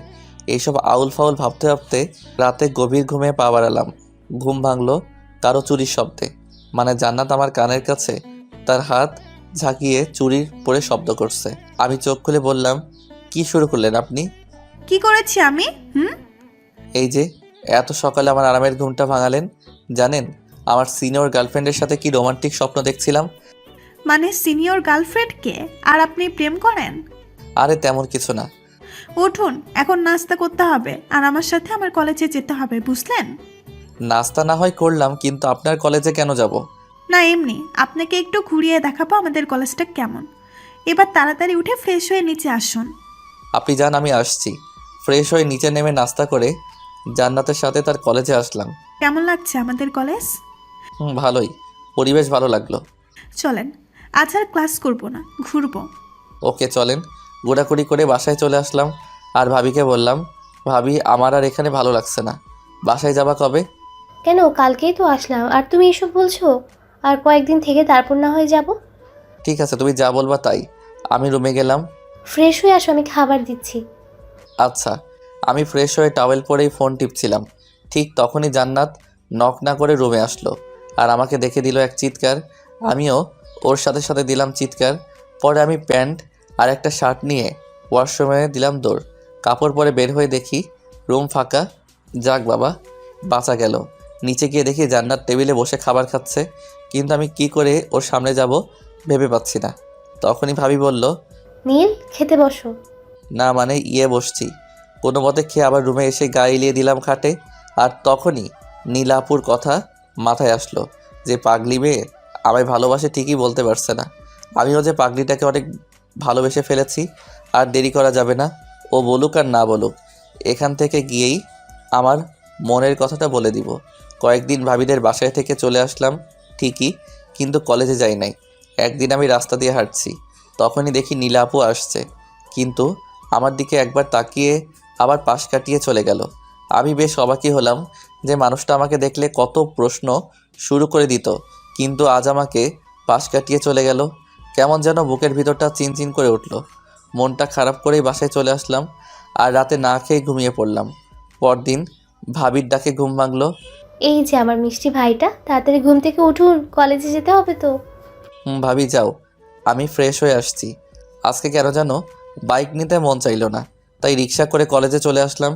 এইসব আউল ফাউল ভাবতে ভাবতে রাতে গভীর ঘুমে পা বাড়ালাম। ঘুম ভাঙলো কারো চুরির শব্দে, মানে জান্নাত আমার কানের কাছে তার হাত ঝাঁকিয়ে চুরির পরে শব্দ করছে। আমি চোখ খুলে বললাম, কি শুরু করলেন আপনি? কি করেছি আমি? এই যে এত সকালে আমার আরামের ঘুমটা ভাঙালেন। জানেন আমার সিনিয়র গার্লফ্রেন্ডের সাথে কি রোমান্টিক স্বপ্ন দেখছিলাম। মানে সিনিয়র গার্লফ্রেন্ডকে আর আপনি প্রেম করেন? আরে তেমন কিছু না। উঠুন, এখন নাস্তা করতে হবে আর আমার সাথে আমার কলেজে যেতে হবে, বুঝলেন? নাস্তা না হয় করলাম, কিন্তু আপনার কলেজে কেন যাব? না এমনি আপনাকে একটু ঘুরিয়ে দেখাবো আমাদের কলেজটা কেমন। এবার তাড়াতাড়ি উঠে ফ্রেশ হয়ে নিচে আসুন। আপনি যান, আমি আসছি। ফ্রেশ হয়ে নিচে নেমে নাস্তা করে জান্নাতের সাথে তার কলেজে আসলাম। কেমন লাগছে আমাদের কলেজ? ভালোই, পরিবেশ ভালো লাগলো। চলেন, আজ আর ক্লাস করবো না, ঘুরবো। ওকে চলেন। ঘোরাঘুরি করে বাসায় চলে আসলাম আর ভাবিকে বললাম, ভাবি আমার আর এখানে ভালো লাগছে না, বাসায় যাবা কবে? কেন, কালকেই তো আসলাম আর তুমি এসব বলছো? আর কয়েকদিন থেকে তারপর না হয়ে যাব। ঠিক আছে, তুমি যা বলবা তাই। আমি রুমে গেলাম। ফ্রেশ হয়ে আসো, আমি খাবার দিচ্ছি। আচ্ছা। আমি ফ্রেশ হয়ে টাওয়েল পরেই ফোন টিপছিলাম, ঠিক তখনই জান্নাত নক না করে রুমে আসলো আর আমাকে দেখে দিল এক চিৎকার। আমিও ওর সাথে সাথে দিলাম চিৎকার। পরে আমি প্যান্ট আর একটা শার্ট নিয়ে ওয়াশরুমে দিলাম দৌড়। কাপড় পরে বের হয়ে দেখি রুম ফাঁকা। যাক বাবা, বাঁচা গেল। নিচে গিয়ে দেখি জান্নাত টেবিলে বসে খাবার খাচ্ছে, কিন্তু আমি কি করে ওর সামনে যাব ভেবে পাচ্ছি না। তখনই ভাবি বলল, নীল, খেতে বসো। না মানে বসছি। কোনো মতে খেয়ে আবার রুমে এসে গা এলিয়ে দিলাম খাটে। আর তখনই নীলাপুর কথা মাথায় আসলো, যে পাগলি মেয়ে আমায় ভালোবাসে ঠিকই বলতে পারছে না। আমিও যে পাগলিটাকে অনেক ভালোবেসে ফেলেছি। আর দেরি করা যাবে না, ও বলুক আর না বলুক, এখান থেকে গিয়েই আমার মনের কথাটা বলে দিব। কয়েকদিন ভাবিদের বাসায় থেকে চলে আসলাম ঠিকই, কিন্তু কলেজে যাই নাই। একদিন আমি রাস্তা দিয়ে হাঁটছি, তখনই দেখি নীলা আপু আসছে, কিন্তু আমার দিকে একবার তাকিয়ে আবার পাশ কাটিয়ে চলে গেল। আমি বেশ অবাকই হলাম যে মানুষটা আমাকে দেখলে কত প্রশ্ন শুরু করে দিত, কিন্তু আজ আমাকে পাশ কাটিয়ে চলে গেল। কেমন যেন বুকের ভিতরটা চিনচিন করে উঠল। মনটা খারাপ করেই বাসায় চলে আসলাম আর রাতে না খেয়ে ঘুমিয়ে পড়লাম। পরদিন ভাবির ডাকে ঘুম ভাঙলো। এই যে আমার মিষ্টি ভাইটা, তাড়াতাড়ি ঘুম থেকে উঠুন, কলেজে যেতে হবে তো। ভাবি যাও, আমি ফ্রেশ হয়ে আসছি। আজকে কেন যেন বাইক নিতে মন চাইলো না, তাই রিক্সা করে কলেজে চলে আসলাম,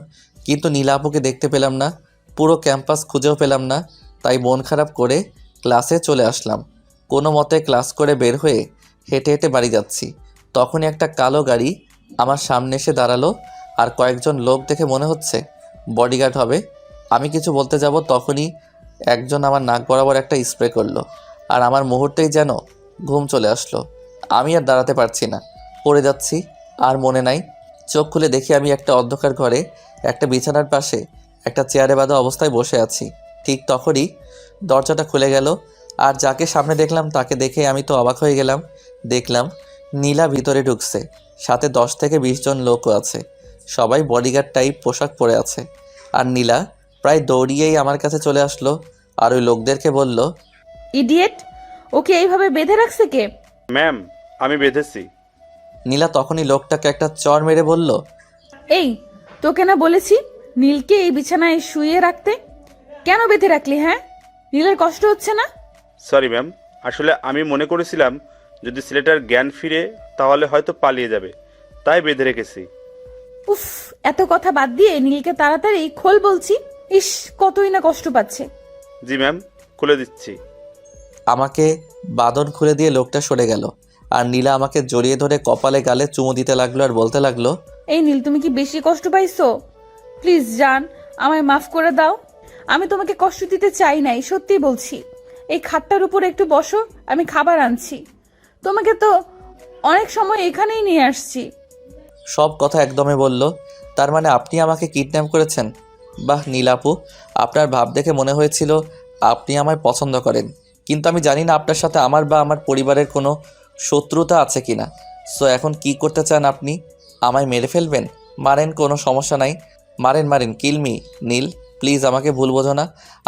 কিন্তু নীলা আপুকে দেখতে পেলাম না। পুরো ক্যাম্পাস খুঁজেও পেলাম না, তাই মন খারাপ করে ক্লাসে চলে আসলাম। কোনো মতে ক্লাস করে বের হয়ে হেঁটে হেঁটে বাড়ি যাচ্ছি, তখনই একটা কালো গাড়ি আমার সামনে এসে দাঁড়ালো আর কয়েকজন লোক দেখে মনে হচ্ছে বডিগার্ড হবে। আমি কিছু বলতে যাব, তখনই একজন আমার নাক বরাবর একটা স্প্রে করলো আর আমার মুহূর্তেই যেন ঘুম চলে আসলো। আমি আর দাঁড়াতে পারছি না, পড়ে যাচ্ছি। আর মনে নাই, চোখ খুলে দেখি আমি একটা অন্ধকার ঘরে একটা বিছানার পাশে একটা চেয়ারে বাঁধা অবস্থায় বসে আছি। ঠিক তখনই দরজাটা খুলে গেল আর যাকে সামনে দেখলাম তাকে দেখে আমি তো অবাক হয়ে গেলাম। দেখলাম নীলা ভিতরে ঢুকছে, সাথে 10 থেকে 20 জন লোকও আছে, সবাই বডিগার্ড টাইপ পোশাক পরে আছে। আর নীলা প্রায় দৌড়িয়েই আমার কাছে চলে আসলো আর ওই লোকদেরকে বলল, ইডিয়েট, ওকে এইভাবে বেঁধে রাখছে কে? ম্যাম, আমি বেঁধেছি। নীলা তখনই লোকটাকে একটা চড় মেরে বলল, এই, তোকে না বলেছি নীলকে এই বিছানায় শুয়ে রাখতে? কেন বেঁধে রাখলি? হ্যাঁ, নীলের কষ্ট হচ্ছে না? সরি ম্যাম, আসলে আমি মনে করেছিলাম যদি ছেলেটার জ্ঞান ফিরে তাহলে হয়তো পালিয়ে যাবে, তাই বেঁধে রেখেছি। উফ, এত কথা বাদ দিয়ে নীলকে তাড়াতাড়ি খোল বলছি। ইস, কতই না কষ্ট পাচ্ছে। জি ম্যাম, খুলে দিচ্ছি। আমাকে বাঁধন খুলে দিয়ে লোকটা সরে গেল আর নীলা আমাকে জড়িয়ে ধরে কপালে গালে চুমু দিতে লাগলো আর বলতে লাগলো, এই নীল, তুমি কি বেশি কষ্ট পাইছো? প্লিজ জান, আমায় মাফ করে দাও। আমি তোমাকে কষ্ট দিতে চাই নাই, সত্যি বলছি। এই খাটটার উপর একটু বসো, আমি খাবার আনছি। তোমাকে তো অনেক সময় এখানেই নিয়ে আসছি। সব কথা একদমই বলল। তার মানে আপনি আমাকে কিডন্যাপ করেছেন? বাহ নীলাপু, আপনার ভাব দেখে মনে হয়েছিল আপনি আমায় পছন্দ করেন, কিন্তু আমি জানি না আপনার সাথে আমার বা আমার পরিবারের কোনো শত্রুতা আছে কিনা। সো এখন কি করতে চান আপনি? আমায় মেরে ফেলবেন? মারেন, কোনো সমস্যা নাই, মারেন মারেন, কিলমি। নীল প্লিজ, আমাকে ভুল বোঝো না,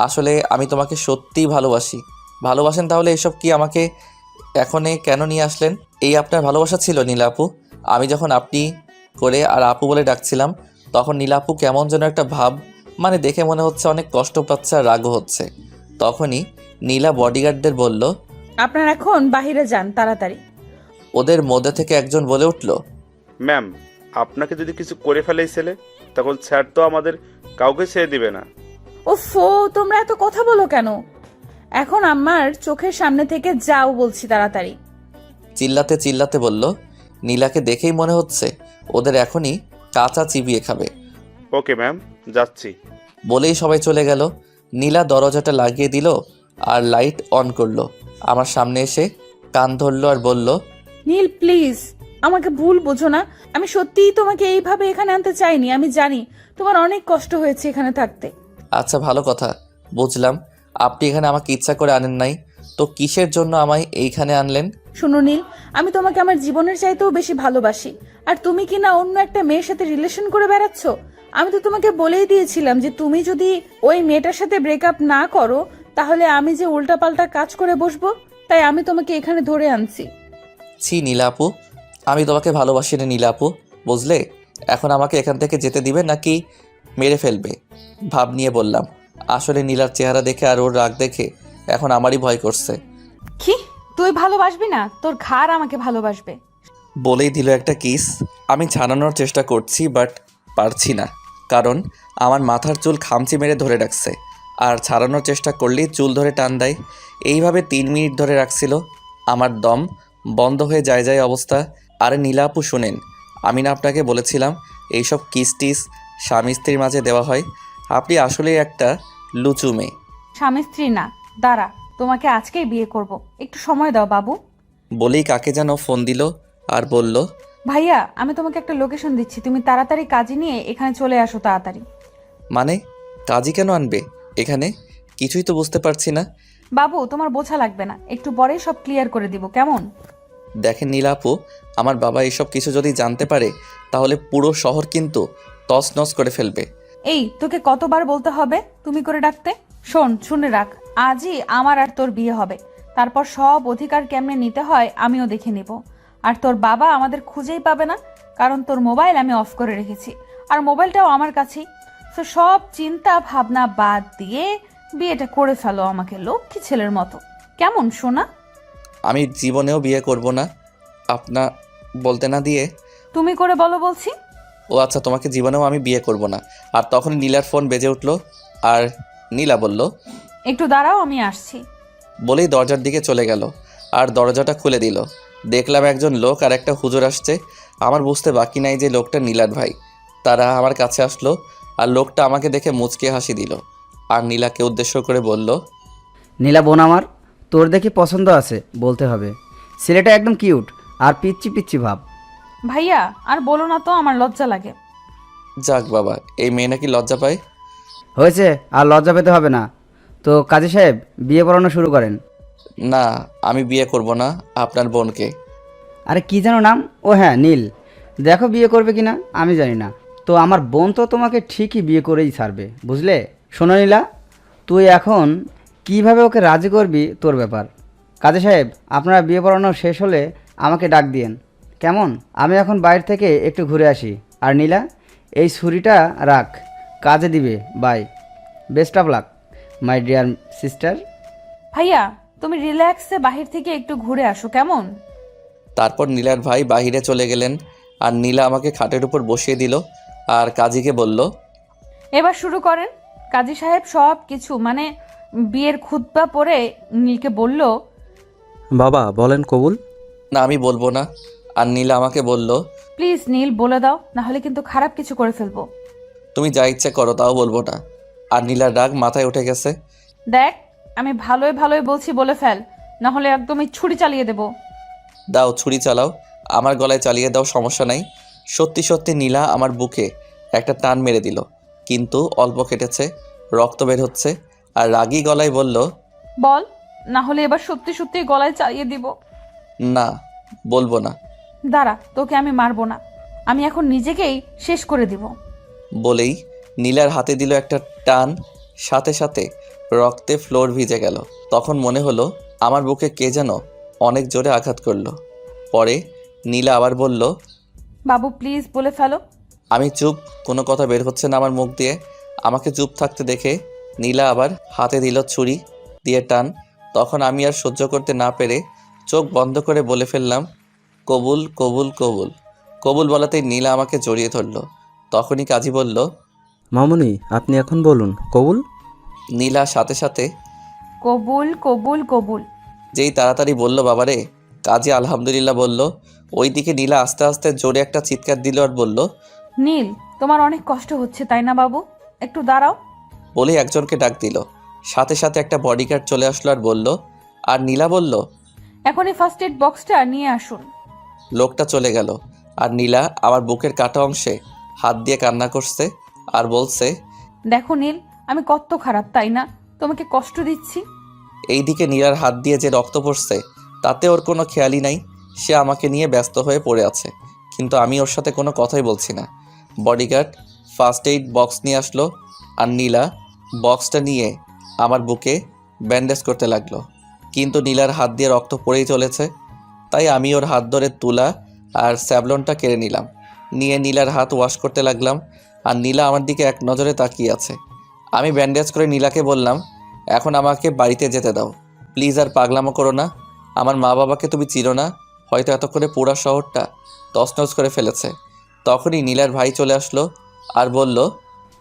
আসলে আমি তোমাকে সত্যিই ভালোবাসি। ভালোবাসেন তাহলে এসব কি আমাকে এখনে কেন নিয়ে আসলেন? এই আপনার ভালোবাসা ছিল নীলাপু? আমি যখন আপনি করে আর আপু বলে ডাকছিলাম, তখন নীলাপু কেমন যেন একটা ভাব, মানে দেখে মনে হচ্ছে অনেক কষ্ট পাচ্ছে আর রাগও হচ্ছে। তখনই নীলা বডিগার্ডদের বলল, আপনারা এখন বাইরে যান তাড়াতাড়ি। ওদের মধ্যে থেকে একজন বলে উঠল, ম্যাম, আপনাকে যদি কিছু করে ফেলে এই ছেলে, তখন স্যার তো আমাদের কাউকে ছেড়ে দিবে না। ওফো, তোমরা এত কথা বলো কেন? এখন আমার চোখের সামনে থেকে যাও বলছি, তাড়াতাড়ি। চিল্লাতে চিল্লাতে বলল। নীলাকে দেখেই মনে হচ্ছে ওদের এখনই কাঁচা চিবিয়ে খাবে। ওকে ম্যাম, যাচ্ছি। বলেই সবাই চলে গেল। নীলা দরজাটা লাগিয়ে দিল আর লাইট অন করলো। আমার সামনে এসে কান ধরলো আর বলল, নীল প্লিজ, আমাকে ভুল বোঝো না। আমি সত্যিই তোমাকে এইভাবে এখানে আনতে চাইনি। আমি জানি তোমার অনেক কষ্ট হয়েছে এখানে থাকতে। আচ্ছা ভালো কথা, বুঝলাম আপনি এখানে আমাকে ইচ্ছা করে আনেন নাই। তো কিসের জন্য আমায় এইখানে আনলেন? শুনো নীল, আমি তোমাকে আমার জীবনের চাইতেও বেশি ভালোবাসি। আর তুমি কি না অন্য একটা মেয়ের সাথে রিলেশন করে বেড়াচ্ছ? আমি তো তোমাকে বলেই দিয়েছিলাম যে তুমি যদি ওই মেয়েটার সাথে ব্রেকআপ না করো তাহলে আমি যে উল্টাপাল্টা কাজ করে বসবো। তাই আমি তোমাকে এখানে ধরে আনছি। ছি নীলা আপু, আমি তোমাকে ভালোবাসি না নীলা আপু, বুঝলে? এখন আমাকে এখান থেকে যেতে দিবে নাকি মেরে ফেলবে? ভাব নিয়ে বললাম। আসলে নীলার চেহারা দেখে আর ওর রাগ দেখে এখন আমারই ভয় করছে। কি তুই ভালোবাসবি না? তোর ঘাড় আমাকে ভালোবাসবে। বলেই দিল একটা কিস। আমি ছাড়ানোর চেষ্টা করছি বাট পারছি না, কারণ আমার মাথার চুল খামচি মেরে ধরে রাখছে। আর ছাড়ানোর চেষ্টা করলেই চুল ধরে টান দেয়। এইভাবে 3 মিনিট ধরে রাখছিল। আমার দম বন্ধ হয়ে যায় অবস্থা। আরে নীলা আপু শুনেন, আমি না আপনাকে বলেছিলাম এইসব কিস টিস স্বামী স্ত্রীর মাঝে দেওয়া হয়? আপনি আসলেই একটা লুচু মেয়ে। স্বামী স্ত্রী না, দাঁড়া, তোমাকে আজকেই বিয়ে করব, একটু সময় দাও বাবু। বলেই কাকে যেন ফোন দিল আর বলল, ভাইয়া আমি তোমাকে একটা লোকেশন দিচ্ছি, তুমি তাড়াতাড়ি কাজে নিয়ে এখানে চলে আসো তাড়াতাড়ি। মানে কাজী কেন আনবে এখানে? কিছুই তো বুঝতে পারছি না। বাবু তোমার বোঝা লাগবে না, একটু পরেই সব ক্লিয়ার করে দিব, কেমন? দেখেন নীলা আপু, আমার বাবা এসব কিছু যদি জানতে পারে তাহলে পুরো শহর কিন্তু তছনছ করে ফেলবে। এই তোকে কতবার বলতে হবে তুমি করে ডাকতে? শোন, শুনে রাখ, আজই আমার আর তোর বিয়ে হবে। তারপর সব অধিকার কেমনে নিতে হয় আমিও দেখে নিব। আর তোর বাবা আমাদের খুঁজেই পাবে না, কারণ তোর মোবাইল আমি অফ করে রেখেছি, আর মোবাইলটাও আমার কাছেই। তো সব চিন্তা ভাবনা বাদ দিয়ে বিয়েটা করে ফেলো আমাকে লক্ষ্মী ছেলের মতো, কেমন সোনা? আমি জীবনেও বিয়ে করব না। আপনা বলতে না দিয়ে, তুমি করে বলো বলছি। ও আচ্ছা, তোমাকে জীবনেও আমি বিয়ে করব না। আর তখন নীলার ফোন বেজে উঠল আর নীলা বলল, একটু দাঁড়াও আমি আসছি। বলেই দরজার দিকে চলে গেল আর দরজাটা খুলে দিল। দেখলাম একজন লোক আর একটা হুজুর আসছে। আমার বুঝতে বাকি নাই যে লোকটা নীলার ভাই। তারা আমার কাছে আসলো আর লোকটা আমাকে দেখে মুচকে হাসি দিল আর নীলাকে উদ্দেশ্য করে বলল, নীলা বোন আমার, তোর দেখি পছন্দ আছে বলতে হবে। ছেলেটা একদম কিউট আর পিচ্ছি পিচ্ছি ভাব। ভাইয়া আর বলো না তো, আমার লজ্জা লাগে। যাক বাবা, এই মেয়ে নাকি লজ্জা পায়। হয়েছে, আর লজ্জা পেতে হবে না। তো কাজী সাহেব বিয়ে পড়ানো শুরু করেন। না, আমি বিয়ে করব না আপনার বোনকে। আরে কি যেন নাম? ও হ্যাঁ, নীল। দেখো বিয়ে করবে কি না আমি জানি না, তো আমার বোন তো তোমাকে ঠিকই বিয়ে করেই ছাড়বে, বুঝলে? শোনো নীলা, তুই এখন কিভাবে ওকে রাজি করবি তোর ব্যাপার। কাজী সাহেব আপনারা বিয়ে পড়ানো শেষ হলে আমাকে ডাক দিয়েন, কেমন? আমি এখন বাইরে থেকে একটু ঘুরে আসি। আর নীলা, এই ছুরিটা রাখ, কাজে দিবে। Bye, best of luck my dear sister. ভাইয়া তুমি রিল্যাক্সে বাহির থেকে একটু ঘুরে আসো, কেমন? তারপর নীলার ভাই বাহিরে চলে গেলেন আর নীলা আমাকে খাটের উপর বসিয়ে দিল আর কাজীকে বলল, এবার শুরু করেন। কাজী সাহেব সব কিছু মানে বিয়ের খুতবা পড়ে নীলকে বলল, বাবা বলেন কবুল। না আমি বলবো না। আর নীলা আমাকে বলল, প্লিজ নীল বলে দাও, না হলে কিন্তু খারাপ কিছু করে ফেলবো। তুমি যা ইচ্ছা করো, তাও বলবো না। আর নীলার রাগ মাথায় উঠে গেছে। দেখ আমি ভালোই ভালোই বলছি, বলে ফেল, না হলে একদমই ছুরি চালিয়ে দেব। দাও ছুরি চালাও, আমার গলায় চালিয়ে দাও, সমস্যা নাই। সত্যি সত্যি নীলা আমার বুকে একটা টান মেরে দিল, কিন্তু অল্প কেটেছে, রক্ত বের হচ্ছে। আর রাগী গলায় বলল, বল, না হলে এবার সত্যি সত্যি গলায় চালিয়ে দিব। না বলবো না। দাঁড়া, তোকে আমি মারবো না, আমি এখন নিজেকেই শেষ করে দিব। বলেই নীলার হাতে দিল একটা টান, সাথে সাথে রক্তে ফ্লোর ভিজে গেল। তখন মনে হলো আমার বুকে কে যেন অনেক জোরে আঘাত করলো। পরে নীলা আবার বলল, বাবু প্লিজ বলে ফেলো। আমি চুপ, কোনো কথা বের হচ্ছে না আমার মুখ দিয়ে। আমাকে চুপ থাকতে দেখে নীলা আবার হাতে দিল ছুরি দিয়ে টান। তখন আমি আর সহ্য করতে না পেরে চোখ বন্ধ করে বলে ফেললাম, কবুল কবুল কবুল। কবুল বলাতেই নীলা আমাকে জড়িয়ে ধরল। তখনই কাজী বলল, মামুনি আপনি এখন বলুন কবুল। নীলা সাথে সাথে কবুল কবুল কবুল। যেই তাড়াতাড়ি বলল বাবারে, কাজী আলহামদুলিল্লাহ বলল। ওইদিকে নীলা আস্তে আস্তে জোরে একটা চিৎকার দিল আর বলল, নীল তোমার অনেক কষ্ট হচ্ছে তাই না বাবু, একটু দাঁড়াও। বলে একজনকে ডাক দিল। সাথে সাথে একটা বডিগার্ড চলে আসলো আর বলল, আর নীলা বলল, এখনই ফার্স্ট এড বক্সটা নিয়ে আসুন। লোকটা চলে গেল। আর নীলা আমার বুকের কাটা অংশে হাত দিয়ে কান্না করছে আর বলছে, দেখো নীল, আমি কত খারাপ তাই না, তোমাকে কষ্ট দিচ্ছি। এইদিকে নীলার হাত দিয়ে যে রক্ত পড়ছে তাতে ওর কোনো খেয়ালই নাই। সে আমাকে নিয়ে ব্যস্ত হয়ে পড়ে আছে, কিন্তু আমি ওর সাথে কোনো কথাই বলছি না। বডিগার্ড ফার্স্ট এইড বক্স নিয়ে আসলো আর নীলা বক্সটা নিয়ে আমার বুকে ব্যান্ডেজ করতে লাগলো, কিন্তু নীলার হাত দিয়ে রক্ত পড়েই চলেছে। তাই আমি ওর হাত ধরে তুলা আর স্যাভলনটা কেড়ে নিলাম, নিয়ে নীলার হাত ওয়াশ করতে লাগলাম। আর নীলা আমার দিকে এক নজরে তাকিয়ে আছে। আমি ব্যান্ডেজ করে নীলাকে বললাম, এখন আমাকে বাড়িতে যেতে দাও প্লিজ, আর পাগলামো করো না। আমার মা বাবাকে তুমি চিনো না, হয়তো এতক্ষণে পুরা শহরটা তছনছ করে ফেলেছে। তখনই নীলার ভাই চলে আসলো আর বলল,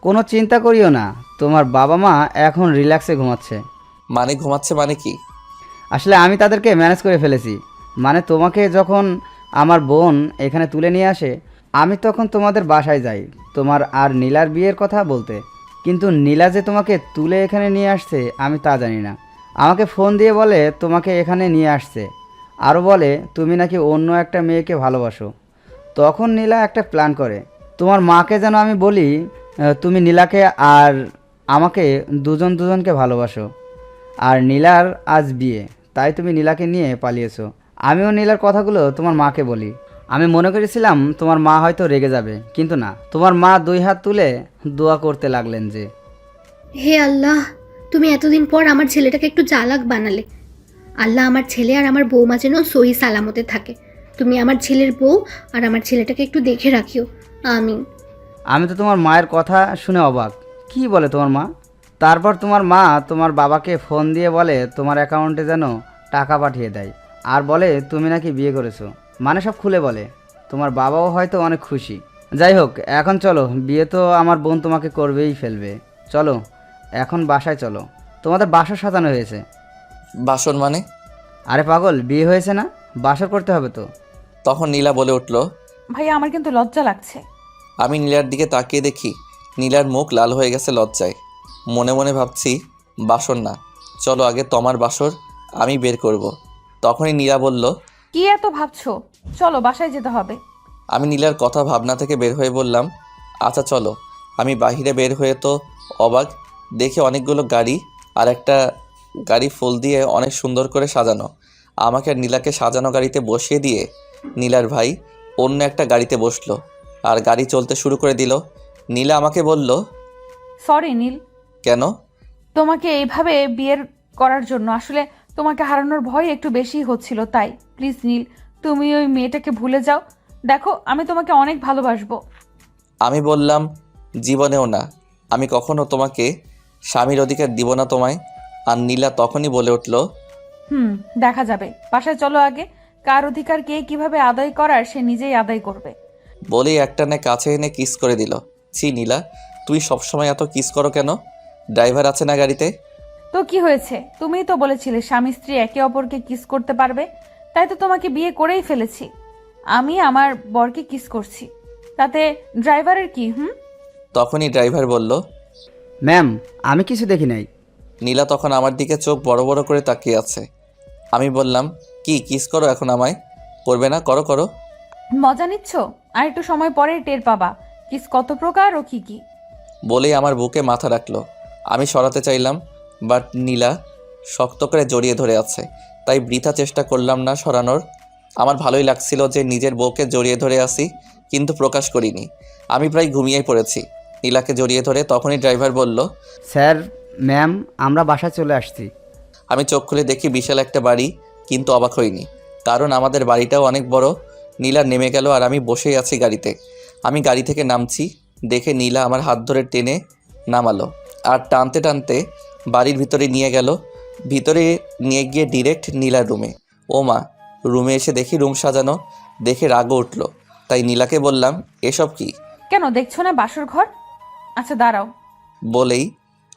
কোনো চিন্তা করিও না, তোমার বাবা মা এখন রিল্যাক্সে ঘুমাচ্ছে। মানে ঘুমাচ্ছে মানে কি? আসলে আমি তাদেরকে ম্যানেজ করে ফেলেছি। মানে তোমাকে যখন আমার বোন এখানে তুলে নিয়ে আসে, আমি তখন তোমাদের বাসায় যাই তোমার আর নীলার বিয়ের কথা বলতে। কিন্তু নীলা যে তোমাকে তুলে এখানে নিয়ে আসছে আমি তা জানি না। আমাকে ফোন দিয়ে বলে তোমাকে এখানে নিয়ে আসছে, আরও বলে তুমি নাকি অন্য একটা মেয়েকে ভালোবাসো। তখন নীলা একটা প্ল্যান করে, তোমার মাকে যেন আমি বলি তুমি নীলাকে আর আমাকে দুজনকে ভালোবাসো, আর নীলার আজ বিয়ে, তাই তুমি নীলাকে নিয়ে পালিয়েছো। আমিও নীলার কথাগুলো তোমার মাকে বলি। আমি মনে করেছিলাম তোমার মা হয়তো রেগে যাবে, কিন্তু না, তোমার মা 2 হাত তুলে দোয়া করতে লাগলেন যে, হে আল্লাহ, তুমি এতদিন পর আমার ছেলেটাকে একটু চালাক বানালে। আল্লাহ আমার ছেলে আর আমার বৌমা যেন সহি সালামতে থাকে। তুমি আমার ছেলের বউ আর আমার ছেলেটাকে একটু দেখে রাখিও, আমিন। আমি তো তোমার মায়ের কথা শুনে অবাক। কি বলে তোমার মা? তারপর তোমার মা তোমার বাবাকে ফোন দিয়ে বলে তোমার অ্যাকাউন্টে যেন টাকা পাঠিয়ে দেয়, আর বলে তুমি নাকি বিয়ে করেছো। মানে সব খুলে বলে। তোমার বাবাও হয়তো অনেক খুশি। যাই হোক, এখন চলো, বিয়ে তো আমার বোন তোমাকে করবেই ফেলবে। চলো এখন বাসায় চলো, তোমাদের বাসর সাজানো হয়েছে। বাসন মানে? আরে পাগল, বিয়ে হয়েছে না, বাসর করতে হবে তো। তখন নীলা বলে উঠল, ভাইয়া আমার কিন্তু লজ্জা লাগছে। আমি নীলার দিকে তাকিয়ে দেখি নীলার মুখ লাল হয়ে গেছে লজ্জায়। মনে মনে ভাবছি, বাসর না, চলো আগে তোমার বাসর আমি বের করব। তখনই নীলা বলল, কি এত ভাবছো? চলো বাসায় যেতে হবে। আমি নীলার কথা ভাবনা থেকে বের হয়ে বললাম, আচ্ছা চলো। আমি বাহিরে বের হয়ে তো অবাক, দেখে অনেকগুলো গাড়ি আর একটা গাড়ি ফুল দিয়ে অনেক সুন্দর করে সাজানো। আমাকে আর নীলাকে সাজানো গাড়িতে বসিয়ে দিয়ে নীলার ভাই অন্য একটা গাড়িতে বসলো আর গাড়ি চলতে শুরু করে দিল। নীলা আমাকে বলল, সরি নীল, কেন? তোমাকে এইভাবে বিয়ের করার জন্য। আসলে তোমাকে হারানোর ভয় একটু বেশি হচ্ছিল, তাই প্লিজ নীল, তুমি ওই মেয়েটাকে ভুলে যাও। দেখো আমি তোমাকে অনেক ভালোবাসবো। আমি বললাম, জীবনেও না, আমি কখনো তোমাকে স্বামীর অধিকার দিব না তোমায়। আর নীলা তখনই বলে উঠল, দেখা যাবে, বাসায় চলো আগে। কার অধিকার কে কিভাবে আদায় করার সে নিজেই আদায় করবে। বলেই একটানে কাছে এনে কিস করে দিল। ছি নীলা, তুই সবসময় এত কিস করো কেন? ড্রাইভার আছে না গাড়িতে? তো কি হয়েছে? তুমিই তো বলেছিলে স্বামী স্ত্রী একে অপরকে কিস করতে পারবে, তাই তো তোমাকে বিয়ে করেই ফেলেছি। আমি আমার বরকে কিস করছি, তাতে ড্রাইভারের কি? তখনই ড্রাইভার বলল, ম্যাম, আমি কিছু দেখি নাই। নীলা তখন আমার দিকে চোখ বড় বড় করে তাকিয়ে আছে। আমি বললাম, কি কিস করো এখন আমায়? করবে না? করো করো। মজা নিচ্ছ? আর একটু সময় পরে টের পাবা কিস কত প্রকার ও কি কি। বলেই আমার বুকে মাথা রাখলো। আমি সরাতে চাইলাম, বাট নীলা শক্ত করে জড়িয়ে ধরে আছে, তাই বৃথা চেষ্টা করলাম না সরানোর। আমার ভালোই লাগছিল যে নিজের বউকে জড়িয়ে ধরে আসি, কিন্তু প্রকাশ করিনি। আমি প্রায় ঘুমিয়েই পড়েছি নীলাকে জড়িয়ে ধরে। তখনই ড্রাইভার বলল, স্যার, ম্যাম, আমরা বাসায় চলে আসছি। আমি চোখ খুলে দেখি বিশাল একটা বাড়ি, কিন্তু অবাক হইনি, কারণ আমাদের বাড়িটাও অনেক বড়। নীলা নেমে গেল আর আমি বসেই আছি গাড়িতে। আমি গাড়ি থেকে নামছি দেখে নীলা আমার হাত ধরে টেনে নামালো আর টানতে টানতে বাড়ির ভিতরে নিয়ে গেল। ভিতরে নিয়ে গিয়ে ডিরেক্ট নীলার রুমে। ও মা, রুমে এসে দেখি রুম সাজানো, দেখে রাগও উঠলো। তাই নীলাকে বললাম, এসব কি? কেন দেখছো না বাসর ঘর? আচ্ছা দাঁড়াও। বলেই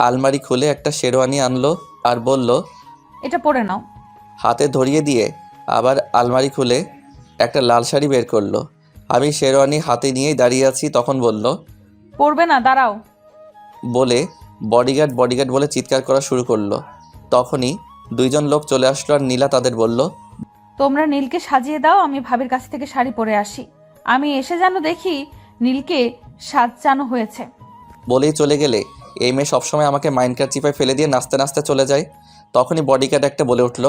আলমারি খুলে একটা শেরওয়ানি আনলো আর বলল, এটা পরে নাও। হাতে ধরিয়ে দিয়ে আবার আলমারি খুলে একটা লাল শাড়ি বের করলো। আমি শেরওয়ানি হাতে নিয়েই দাঁড়িয়ে আছি। তখন বলল, পরবে না, দাঁড়াও। বলে বডিগার্ড বডিগার্ড বলে চিৎকার করা শুরু করলো। তখনই 2 জন লোক চলে আসলো আর নীলা তাদের বলল, তোমরা নীলকে সাজিয়ে দাও, আমি ভাবির কাছ থেকে শাড়ি পরে আসি। আমি এসে যেন দেখি নীলকে সাজানো হয়েছে। বলেই চলে গেলে এই মেয়ে সবসময় আমাকে মাইন্ডকার চিপায় ফেলে দিয়ে নাচতে নাচতে চলে যায়। তখনই বডিগার্ড একটা বলে উঠল,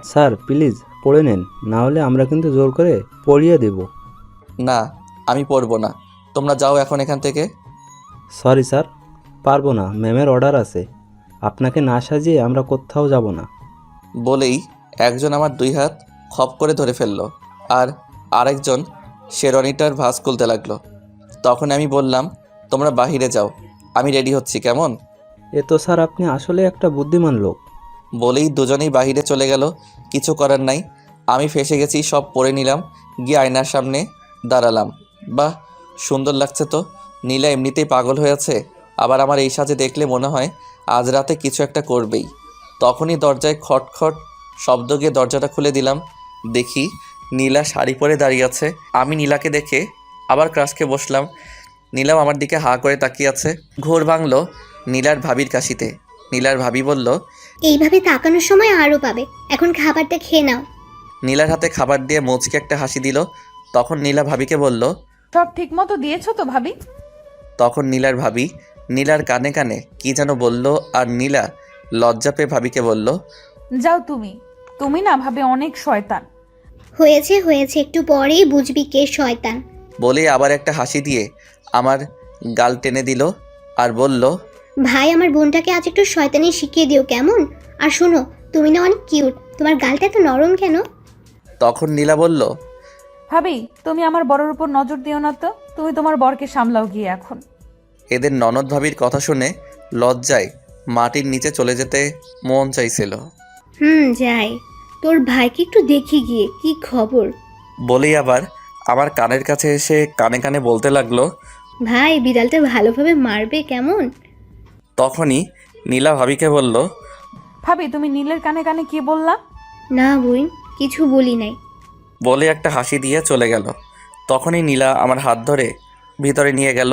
স্যার প্লিজ পড়ে নেন, না হলে আমরা কিন্তু জোর করে পড়িয়ে দেব। না আমি পড়বো না, তোমরা যাও এখন এখান থেকে। সরি স্যার, পারবো না, ম্যামের অর্ডার আছে। আপনাকে না সাজিয়ে আমরা কোথাও যাব না। বলেই একজন আমার 2 হাত খপ করে ধরে ফেললো, আর আরেকজন শেরওয়ানিটার ভাঁজ খুলতে লাগলো। তখন আমি বললাম, তোমরা বাহিরে যাও, আমি রেডি হচ্ছি, কেমন? এ তো স্যার আপনি আসলে একটা বুদ্ধিমান লোক। বলেই দুজনেই বাহিরে চলে গেল। কিছু করার নাই, আমি ফেসে গেছি, সব পরে নিলাম। গিয়ে আয়নার সামনে দাঁড়ালাম। বাহ, সুন্দর লাগছে তো। নীলা এমনিতেই পাগল হয়েছে, আবার আমার এই সাজে দেখলে মনে হয় আজ রাতে কিছু একটা করবেই। তখনই দরজায় খটখট শব্দ গিয়ে দরজাটা খুলে দিলাম। দেখি নীলা শাড়ি পরে দাঁড়িয়ে আছে। আমি নীলাকে দেখে আবার ক্রাশকে বসলাম। নীলাও আমার দিকে হাঁ করে তাকিয়ে আছে। ঘোর ভাঙলো নীলার ভাবির কাশিতে। নীলার ভাবি বলল, এইভাবে তাকানোর সময় আরও পাবে, এখন খাবারটা খেয়ে নাও। নীলার হাতে খাবার দিয়ে মুচকে একটা হাসি দিল। তখন নীলা ভাবিকে বলল, সব ঠিক মতো দিয়েছো তো ভাবি? তখন নীলার ভাবি নীলার কানে কানে কি যেন বলল, আর নীলা লজ্জা পেয়ে ভাবিকে বলল, যাও তুমি, তুমি না ভাবে অনেক শয়তান। হয়েছে হয়েছে, একটু পরেই বুঝবি কে শয়তান। বলেই আবার একটা হাসি দিয়ে আমার গাল টেনে দিল আর বলল, ভাই, আমার বোনটাকে আজ একটু শয়তানি শিখিয়ে দিও কেমন? আর শোনো, তুমি না অনেক কিউট, তোমার গালটা এত নরম কেন? তখন নীলা বলল, ভাবি তুমি আমার বরের উপর নজর দিও না তো, তুমি তোমার বরকে সামলাও গিয়ে এখন। এদের ননদ ভাবির কথা শুনে লজ্জায় মাটির নিচে চলে যেতে মন চাইছিল। যাই, তোর ভাইকে একটু দেখি গিয়ে কি খবর। বলেই আবার আমার কানের কাছে এসে কানে কানে বলতে লাগলো, ভাই, বিড়ালটা ভালোভাবে মারবে কেমন? তখনই নীলা ভাবিকে বলল, ভাবি তুমি নীলের কানে কানে কি বললা? না বোন, কিছু বলি নাই। বলে একটা হাসি দিয়ে চলে গেল। তখনই নীলা আমার হাত ধরে ভিতরে নিয়ে গেল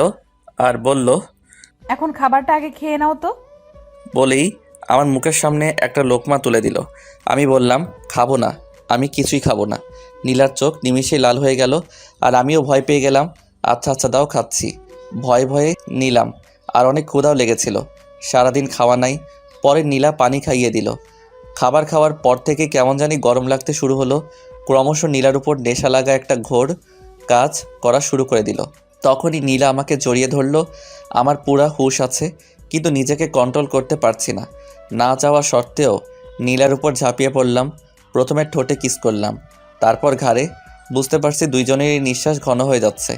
আর বলল, এখন খাবারটা আগে খেয়ে নাও তো। বলেই আমার মুখের সামনে একটা লোকমা তুলে দিল। আমি বললাম, খাবো না, আমি কিছুই খাবো না। নীলার চোখ নিমিষেই লাল হয়ে গেল আর আমিও ভয় পেয়ে গেলাম। আচ্ছা আচ্ছা দাও, খাচ্ছি। ভয়ে ভয়ে নিলাম, আর অনেক ক্ষুধাও লেগেছিল, সারাদিন খাওয়া নাই। পরে নীলা পানি খাইয়ে দিল। খাবার খাওয়ার পর থেকে কেমন জানি গরম লাগতে শুরু হলো। ক্রমশ নীলার উপর নেশা লাগা একটা ঘোর কাজ করা শুরু করে দিল। তখনই নীলা আমাকে জড়িয়ে ধরলো। আমার পুরা হুঁশ আছে, কিন্তু নিজেকে কন্ট্রোল করতে পারছি না। না চাওয়া সত্ত্বেও নীলার উপর ঝাঁপিয়ে পড়লাম। প্রথমে ঠোঁটে কিস করলাম, তারপর ঘাড়ে। বুঝতে পারছি দুইজনেরই নিঃশ্বাস ঘন হয়ে যাচ্ছে।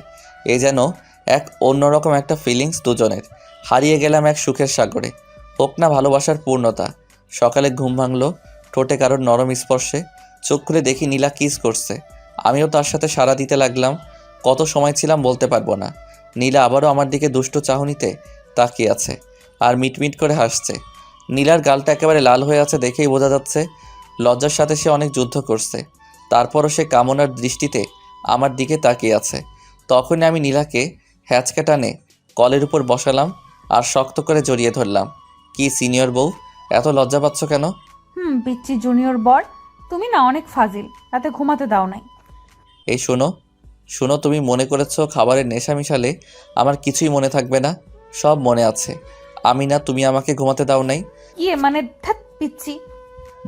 এ যেন এক অন্যরকম একটা ফিলিংস দুজনের। হারিয়ে গেলাম এক সুখের সাগরে। হোক না ভালোবাসার পূর্ণতা। সকালে ঘুম ভাঙলো ঠোঁটে কারোর নরম স্পর্শে। চোখ খুলে দেখি নীলা কিস করছে। আমিও তার সাথে সাড়া দিতে লাগলাম। কত সময় ছিলাম বলতে পারবো না। নীলা আবারও আমার দিকে দুষ্ট চাহনিতে তাকিয়ে আছে আর মিটমিট করে হাসছে। নীলার গালটা একেবারে লাল হয়ে আছে দেখেই বোঝা যাচ্ছে লজ্জার সাথে সে অনেক যুদ্ধ করছে। তারপরও সে কামনার দৃষ্টিতে আমার দিকে তাকিয়ে আছে। তখনই আমি নীলাকে হ্যাঁচকা টানে কলের উপর বসালাম আর শক্ত করে জড়িয়ে ধরলাম। কি সিনিয়র বউ, এত লজ্জা পাচ্ছ কেন? পিচ্চি জুনিয়র বর, তুমি না অনেক ফাজিল, রাতে ঘুমাতে দাও নাই। এই শোনো শোনো, তুমি মনে করেছো খাবারের নেশা মিশালে আমার কিছুই মনে থাকবে না? সব মনে আছে। আমি না তুমি আমাকে ঘুমাতে দাও নাই। ইয়ে মানে ধ্যাৎ পিচ্চি।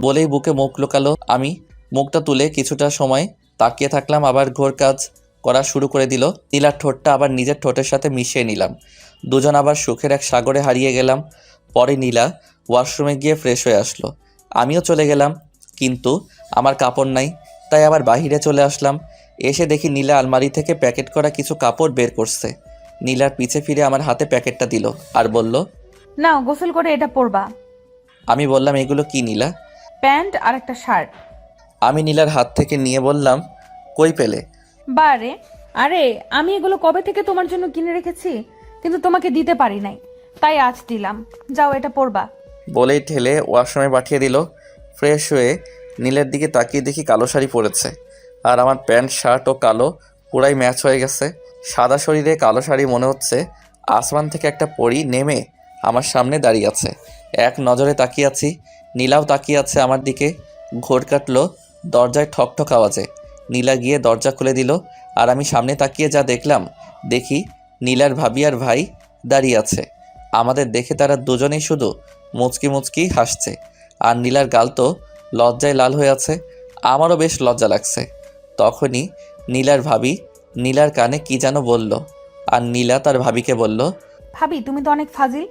বলেই বুকে মুখ লুকালো। আমি মুখটা তুলে কিছুটা সময় তাকিয়ে থাকলাম, আবার ঘোর কাজ করা শুরু করে দিল। নীলার ঠোঁটটা আবার নিজের ঠোঁটের সাথে মিশিয়ে নিলাম। দুজন আবার সুখের এক সাগরে হারিয়ে গেলাম। পরে নীলা ওয়াশরুমে গিয়ে ফ্রেশ হয়ে আসলো। আমিও চলে গেলাম, কিন্তু আমার কাপড় নাই, তাই আবার বাহিরে চলে আসলাম। এসে দেখি নীলা আলমারি থেকে প্যাকেট করা কিছু কাপড় বের করছে। নীলার পিছে ফিরে আমার হাতে প্যাকেটটা দিল আর বলল, নাও গোসল করে এটা পরবা। আমি বললাম, এগুলো কি নীলা? প্যান্ট আর একটা শার্ট। আমি নীলার হাত থেকে নিয়ে বললাম, কই পেলে? বারে, আরে আমি এগুলো কবে থেকে তোমার জন্য কিনে রেখেছি, কিন্তু তোমাকে দিতে পারি নাই, তাই আজ দিলাম। যাও এটা পরবা। বলেই ঠেলে ওয়াশরুমে পাঠিয়ে দিল। ফ্রেশ হয়ে নীলের দিকে তাকিয়ে দেখি কালো শাড়ি পরেছে, আর আমার প্যান্ট শার্ট ও কালো পুরাই ম্যাচ হয়ে গেছে। সাদা শরীরে কালো শাড়ি, মনে হচ্ছে আসমান থেকে একটা পরী নেমে আমার সামনে দাঁড়িয়ে আছে। এক নজরে তাকিয়ে আছি, নীলাও তাকিয়ে আছে আমার দিকে। ঘোর কাটলো দরজায় ঠকঠক আওয়াজে। নীলা গিয়ে দরজা খুলে দিল, আর আমি সামনে তাকিয়ে যা দেখলাম, দেখি নীলার ভাবি আর ভাই দাঁড়িয়ে আছে। আমাদের দেখে তারা দুজনেই শুধু মুচকি মুচকি হাসছে, আর নীলার গাল তো লজ্জায় লাল হয়ে আছে। আমারও বেশ লজ্জা লাগছে। তখনই নীলার ভাবি নীলার কানে কি যেন বলল, আর নীলা তার ভাবিকে বলল। ভাবি তুমি তো অনেক ফাজিল।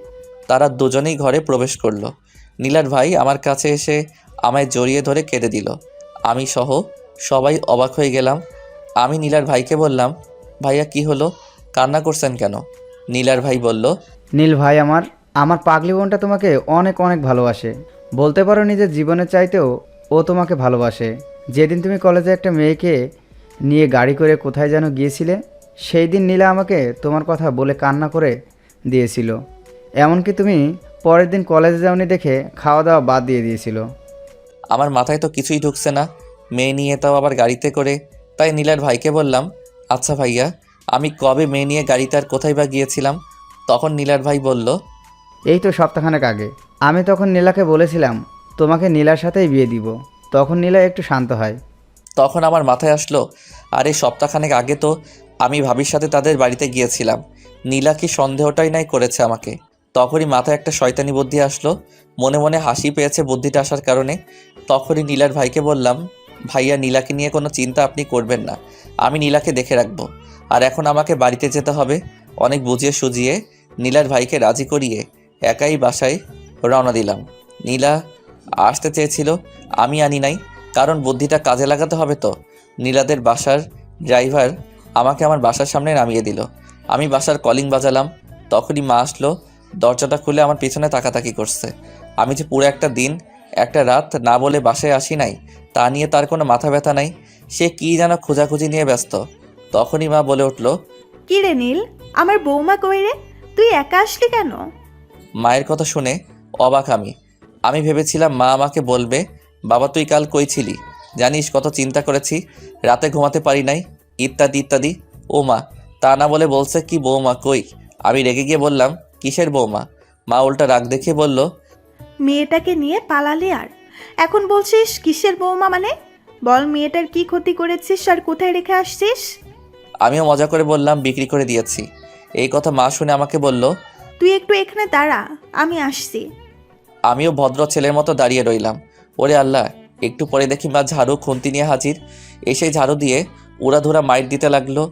তারা দুজনেই ঘরে প্রবেশ করলো। নীলার ভাই আমার কাছে এসে আমায় জড়িয়ে ধরে কেঁদে দিল। আমি সহ সবাই অবাক হয়ে গেলাম। আমি নীলার ভাইকে বললাম, ভাইয়া কি হলো, কান্না করছেন কেন? নীলার ভাই বলল, নীল ভাই আমার পাগলি বোনটা তোমাকে অনেক অনেক ভালোবাসে। বলতে পারো নিজের জীবনের চাইতেও ও তোমাকে ভালোবাসে। যেদিন তুমি কলেজে একটা মেয়েকে নিয়ে গাড়ি করে কোথায় যেন গিয়েছিলে, সেই দিন নীলা আমাকে তোমার কথা বলে কান্না করে দিয়েছিল। এমনকি তুমি পরের দিন কলেজে যাওনি দেখে খাওয়া দাওয়া বাদ দিয়ে দিয়েছিল। আমার মাথায় তো কিছুই ঢুকছে না, মেয়ে নিয়ে তাও আবার গাড়িতে করে। তাই নীলার ভাইকে বললাম, আচ্ছা ভাইয়া, আমি কবে মেয়ে নিয়ে গাড়িতে আর কোথায় বা গিয়েছিলাম? তখন নীলার ভাই বলল, এই তো সপ্তাহখানেক আগে। আমি তখন নীলাকে বলেছিলাম তোমাকে নীলার সাথেই বিয়ে দিব। তখন নীলা একটু শান্ত হয়। তখন আমার মাথায় আসলো, আরে সপ্তাহখানেক আগে তো আমি ভাবির সাথে তাদের বাড়িতে গিয়েছিলাম। নীলা কি সন্দেহটাই নাই করেছে আমাকে। তখনই মাথায় একটা শয়তানি বুদ্ধি আসলো। মনে মনে হাসি পেয়েছে বুদ্ধিটা আসার কারণে। তখনই নীলার ভাইকে বললাম, ভাইয়া নীলাকে নিয়ে কোনো চিন্তা আপনি করবেন না, আমি নীলাকে দেখে রাখবো। আর এখন আমাকে বাড়িতে যেতে হবে। অনেক বুঝিয়ে সুজিয়ে নীলার ভাইকে রাজি করিয়ে একাই বাসায় রওনা দিলাম। নীলা আসতে চেয়েছিল, আমি আনি নাই, কারণ বুদ্ধিটা কাজে লাগাতে হবে তো। নীলাদের বাসার ড্রাইভার আমাকে আমার বাসার সামনে নামিয়ে দিল। আমি বাসার কলিং বাজালাম। তখনই মা আসলো, দরজাটা খুলে আমার পিছনে তাকাতাকি করছে। আমি যে পুরো একটা দিন একটা রাত না বলে বাসায় আসি নাই, তা নিয়ে তার কোনো মাথা ব্যথা নাই। সে কী যেন খোঁজাখুঁজি নিয়ে ব্যস্ত। তখনই মা বলে উঠল, কি রে নীল, আমার বৌমা কই রে? তুই একা আসলি কেন? মায়ের কথা শুনে অবাক আমি ভেবেছিলাম মা আমাকে বলবে, বাবা তুই কাল কই ছিলি, জানিস কত চিন্তা করেছি, রাতে ঘুমাতে পারি নাই, ইত্যাদি ইত্যাদি। ও মা, তা না বলে বলছে কি বৌমা কই। আমি রেগে গিয়ে বললাম, কিসের বৌমা? মা উল্টা রাগ দেখিয়ে বলল, মেয়েটাকে নিয়ে পালালি আর এখন বলছিস কিসের বৌমা? মানে বল, মেয়েটার কি ক্ষতি করেছিস আর কোথায় রেখে আসছিস? আমিও মজা করে বললাম, বিক্রি করে দিয়েছি। এই কথা মা শুনে আমাকে বলল। তুই একটু এখানে দাঁড়া, আমি আসছি। আমিও ভদ্র ছেলের মতো দাঁড়িয়ে রইলাম। ওরে আল্লাহ, একটু পরে দেখি মা ঝাড়ু খুন্তি নিয়ে হাজির। এসে ঝাড়ু দিয়ে উড়াধুরা মাইট দিতে লাগলো।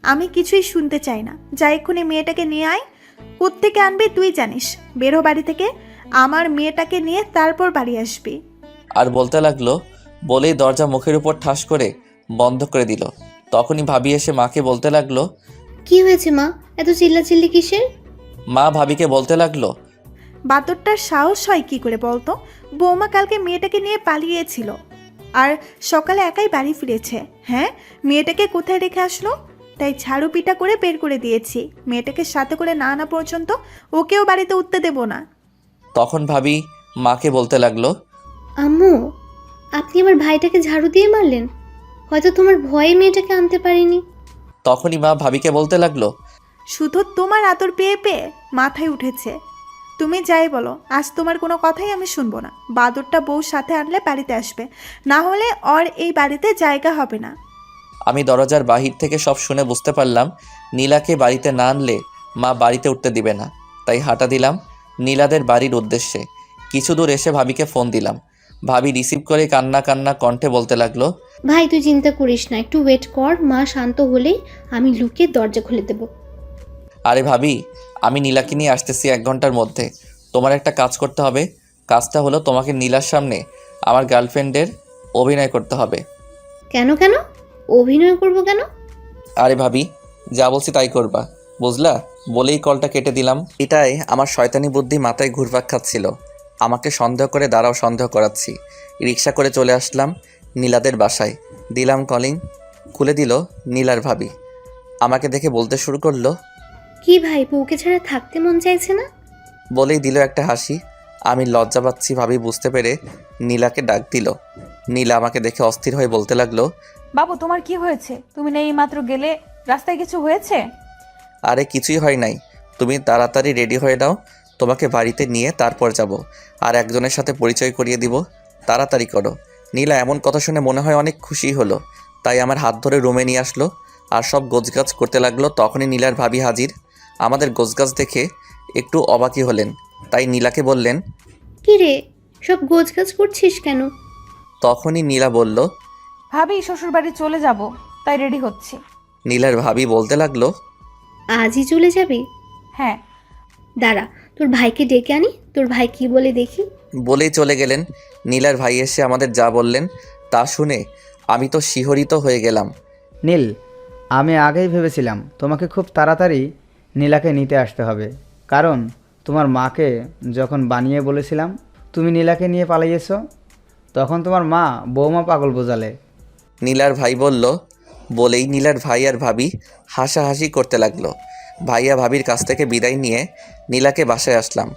আমি কিছুই শুনতে চাই না, যা এক্ষুনি মেয়েটাকে নিয়ে আয়। কোত্থেকে আনবি তুই জানিস, বেরো বাড়ি থেকে। আমার মেয়েটাকে নিয়ে তারপর বাড়ি আসবি। আর বলতে লাগলো, বলেই দরজা মুখের উপর ঠাস করে বন্ধ করে দিল। তখনই ভাবি এসে মাকে বলতে লাগলো। কি হয়েছে মা, এত চিল্লাচিল্লি কিসের? মা ভাবিকে বলতে লাগলো, বাতরটার সাহস হয় কি করে বলতো? বৌমা কালকে মেয়েটাকে নিয়ে পালিয়েছিল আর সকালে একাই বাড়ি ফিরেছে। হ্যাঁ, মেয়েটাকে কোথায় রেখে আসলো? তাই ঝাড়ু পিটা করে বের করে দিয়েছি। মেয়েটাকে সাথে করে না আনা পর্যন্ত ওকেও বাড়িতে উঠতে দেব না। তখন ভাবি মাকে বলতে লাগলো, আম্মু, আপনি আমার ভাইটাকে ঝাড়ু দিয়ে মারলেন। হয়তো তোমার ভয়ে মেয়েটাকে আনতে পারিনি। তখনই মা ভাবিকে বলতে লাগলো, শুধু তোমার আদর পেয়ে পেয়ে মাথায় উঠেছে। তুমি যাই বলো, আজ তোমার কোনো কথাই আমি শুনবো না। বাদরটা বউ সাথে আনলে বাড়িতে আসবে, না হলে ওর এই বাড়িতে জায়গা হবে না। আমি দরজার বাহির থেকে সব শুনে বুঝতে পারলাম নীলাকে বাড়িতে না আনলে মা বাড়িতে উঠতে দিবে না। তাই হাঁটা দিলাম নীলাদের বাড়ির উদ্দেশ্যে। কিছু দূর এসে ভাবিকে ফোন দিলাম। ভাবি রিসিভ করে কান্না কান্না কণ্ঠে বলতে লাগলো, ভাই তুই চিন্তা করিস না, একটু ওয়েট কর। মা শান্ত হলেই আমি লুকিয়ে দরজা খুলে দেব। আরে ভাবি, আমি নীলাকে নিয়ে আসতেছি 1 ঘন্টার মধ্যে। তোমার একটা কাজ করতে হবে। কাজটা হলো তোমাকে নীলার সামনে আমার গার্লফ্রেন্ডের অভিনয় করতে হবে। কেন কেন অভিনয় করব কেন? আরে ভাবি, যা বলছি তাই করবা, বুঝলা? বলেই কলটা কেটে দিলাম। এটাই আমার শয়তানি বুদ্ধি মাথায় ঘুরপাক খাচ্ছিল। আমাকে সন্দেহ করে দাঁড়াও সন্দেহ করাচ্ছি। রিক্সা করে চলে আসলাম নীলাদের বাসায়। দিলাম কলিং। খুলে দিল নীলার ভাবি। আমাকে দেখে বলতে শুরু করলো, কি ভাই, বউকে ছাড়া থাকতে মন চাইছে না? বলেই দিল একটা হাসি। আমি লজ্জা পাচ্ছি ভাবি বুঝতে পেরে নীলাকে ডাক দিল। নীলা আমাকে দেখে অস্থির হয়ে বলতে লাগলো, বাবু তোমার কি হয়েছে? তুমি না এই মাত্র গেলে, রাস্তায় কিছু হয়েছে? আরে কিছুই হয় নাই, তুমি তাড়াতাড়ি রেডি হয়ে নাও, তোমাকে বাড়িতে নিয়ে তারপর যাব, আর একজনের সাথে পরিচয় করিয়ে দিব, তাড়াতাড়ি করো। নীলা এমন কথা শুনে মনে হয় অনেক খুশি হলো, তাই আমার হাত ধরে রুমে নিয়ে আসলো আর সব গোছগাছ করতে লাগলো। তখনই নীলার ভাবি হাজির। আমাদের গোছগাছ দেখে একটু অবাকই হলেন, তাই নীলাকে বললেন, কি রে, সব গোছগাছ করছিস কেন? তখনই নীলা বলল। ভাবি শ্বশুরবাড়ি চলে যাব, তাই রেডি হচ্ছি। নীলার ভাবি বলতে লাগলো। আজই চলে যাবি? হ্যাঁ। দাঁড়া, তোর ভাইকে ডেকে আনি, তোর ভাই কি বলে দেখি। বলেই চলে গেলেন। নীলার ভাই এসে আমাদের যা বললেন তা শুনে আমি তো শিহরিত হয়ে গেলাম। নীল, আমি আগেই ভেবেছিলাম তোমাকে খুব তাড়াতাড়ি নীলাকে নিতে আসতে হবে, কারণ তোমার মাকে যখন বানিয়ে বলেছিলাম তুমি নীলাকে নিয়ে পালিয়েছো, তখন তোমার মা বৌমা পাগল বোঝালে। নীলার ভাই বলল। বলেই নীলার ভাই আর ভাবি হাসাহাসি করতে লাগলো। ভাইয়া ভাবির কাছ থেকে বিদায় নিয়ে নীলাকে বাসায় আসলাম।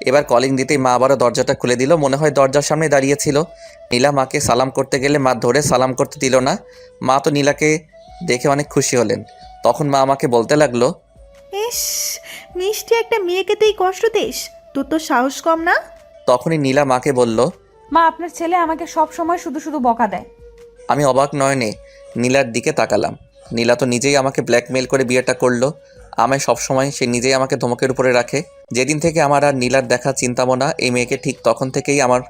এবার কলিং দিতেই মা আবারও দরজাটা খুলে দিল। মনে হয় দরজার সামনে দাঁড়িয়েছিল। নীলা মাকে সালাম করতে গেলে মা ধরে সালাম করতে দিল না। মা তো নীলাকে দেখে অনেক খুশি হলেন। তখন মা আমাকে বলতে লাগলো। ইস, মিষ্টি একটা মেয়েকে তুই কষ্ট দিস, তোর তো সাহস কম না? তখনই নীলা মাকে বলল। মা, আপনার ছেলে আমাকে সব সময় শুধু শুধু বকা দেয়। আমি অবাক নয়নে নীলার দিকে তাকালাম। নীলা তো নিজেই আমাকে ব্ল্যাকমেল করে বিয়েটা করলো। আমায় সবসময় সে নিজেই আমাকে ধমকের উপরে রাখে। যেদিন থেকে আমার আর নীলার দেখা চিন্তা ভাবনা এই মেয়েকে, ঠিক তখন থেকেই আমার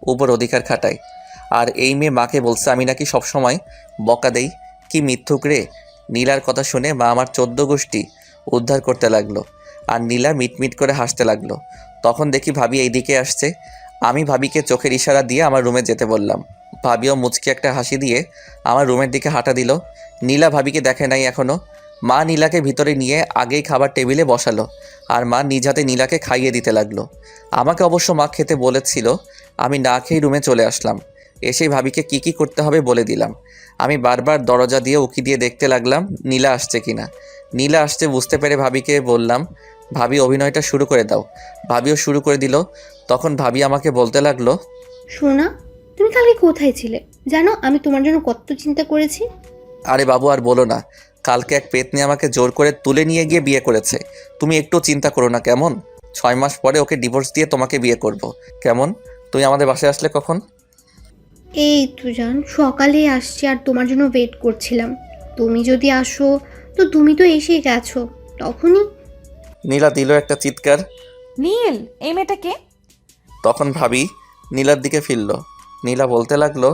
উপর অধিকার খাটায়। আর এই মেয়ে মাকে বলছে আমি নাকি সবসময় বকা দেই। কি মিথ্যুক রে! নীলার কথা শুনে মা আমার 14 গোষ্ঠী উদ্ধার করতে লাগলো। আর নীলা মিটমিট করে হাসতে লাগলো। তখন দেখি ভাবি এইদিকে আসছে। আমি ভাবিকে চোখের ইশারা দিয়ে আমার রুমে যেতে বললাম। ভাবিও মুচকি একটা হাসি দিয়ে আমার রুমের দিকে হাঁটা দিল। নীলা ভাবিকে দেখে নাই এখনও। মা নীলাকে ভিতরে নিয়ে আগেই খাবার টেবিলে বসালো আর মা নিজ হাতে নীলাকে খাইয়ে দিতে লাগলো। আমাকে অবশ্য মা খেতে বলেছিল। আমি না খেয়ে রুমে চলে আসলাম। এসেই ভাবিকে কি করতে হবে বলে দিলাম। আমি বারবার দরজা দিয়ে উকি দিয়ে দেখতে লাগলাম নীলা আসছে কিনা। নীলা আসছে বুঝতে পেরে ভাবিকে বললাম, ভাবি অভিনয়টা শুরু করে দাও। ভাবিও শুরু করে দিল। তখন ভাবি আমাকে বলতে লাগলো। সোনা, তুমি কালকে কোথায় ছিলে? জানো আমি তোমার জন্য কত চিন্তা করেছি। আরে বাবু আর বলো না, কালকে এক পেতনি আমাকে জোর করে তুলে নিয়ে গিয়ে বিয়ে করেছে। তুমি একটু চিন্তা করো না কেমন? 6 মাস পরে ওকে ডিভোর্স দিয়ে তোমাকে বিয়ে করব। কেমন? তুমি আমাদের বাসায় আসলে কখন? এই তো জান, সকালে আসছি আর তোমার জন্য ওয়েট করছিলাম। তুমি যদি আসো, তো তুমি তো এসেই গেছো তখনই। নীলা দিল একটা চিৎকার। নীল, এই মেয়েটা কে? তখন ভাবি নীলার দিকে ফিরল। নীলা বলতে লাগলো।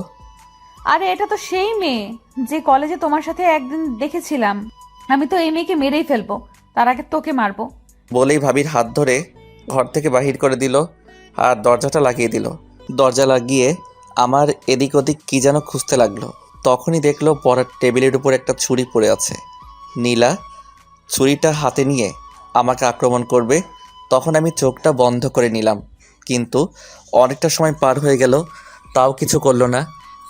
আরে এটা তো সেই মেয়ে যে কলেজে তোমার সাথে একদিন দেখেছিলাম। আমি তো এই মেয়েকে মেরেই ফেলবো, তার আগে তোকে মারবো। বলেই ভাবির হাত ধরে ঘর থেকে বাহির করে দিল আর দরজাটা লাগিয়ে দিল। দরজা লাগিয়ে আমার এদিক ওদিক কী যেন খুঁজতে লাগলো। তখনই দেখলো পড়ার টেবিলের উপর একটা ছুরি পড়ে আছে। নীলা ছুরিটা হাতে নিয়ে আমাকে আক্রমণ করবে। তখন আমি চোখটা বন্ধ করে নিলাম, কিন্তু অনেকটা সময় পার হয়ে গেল, তাও কিছু করলো না।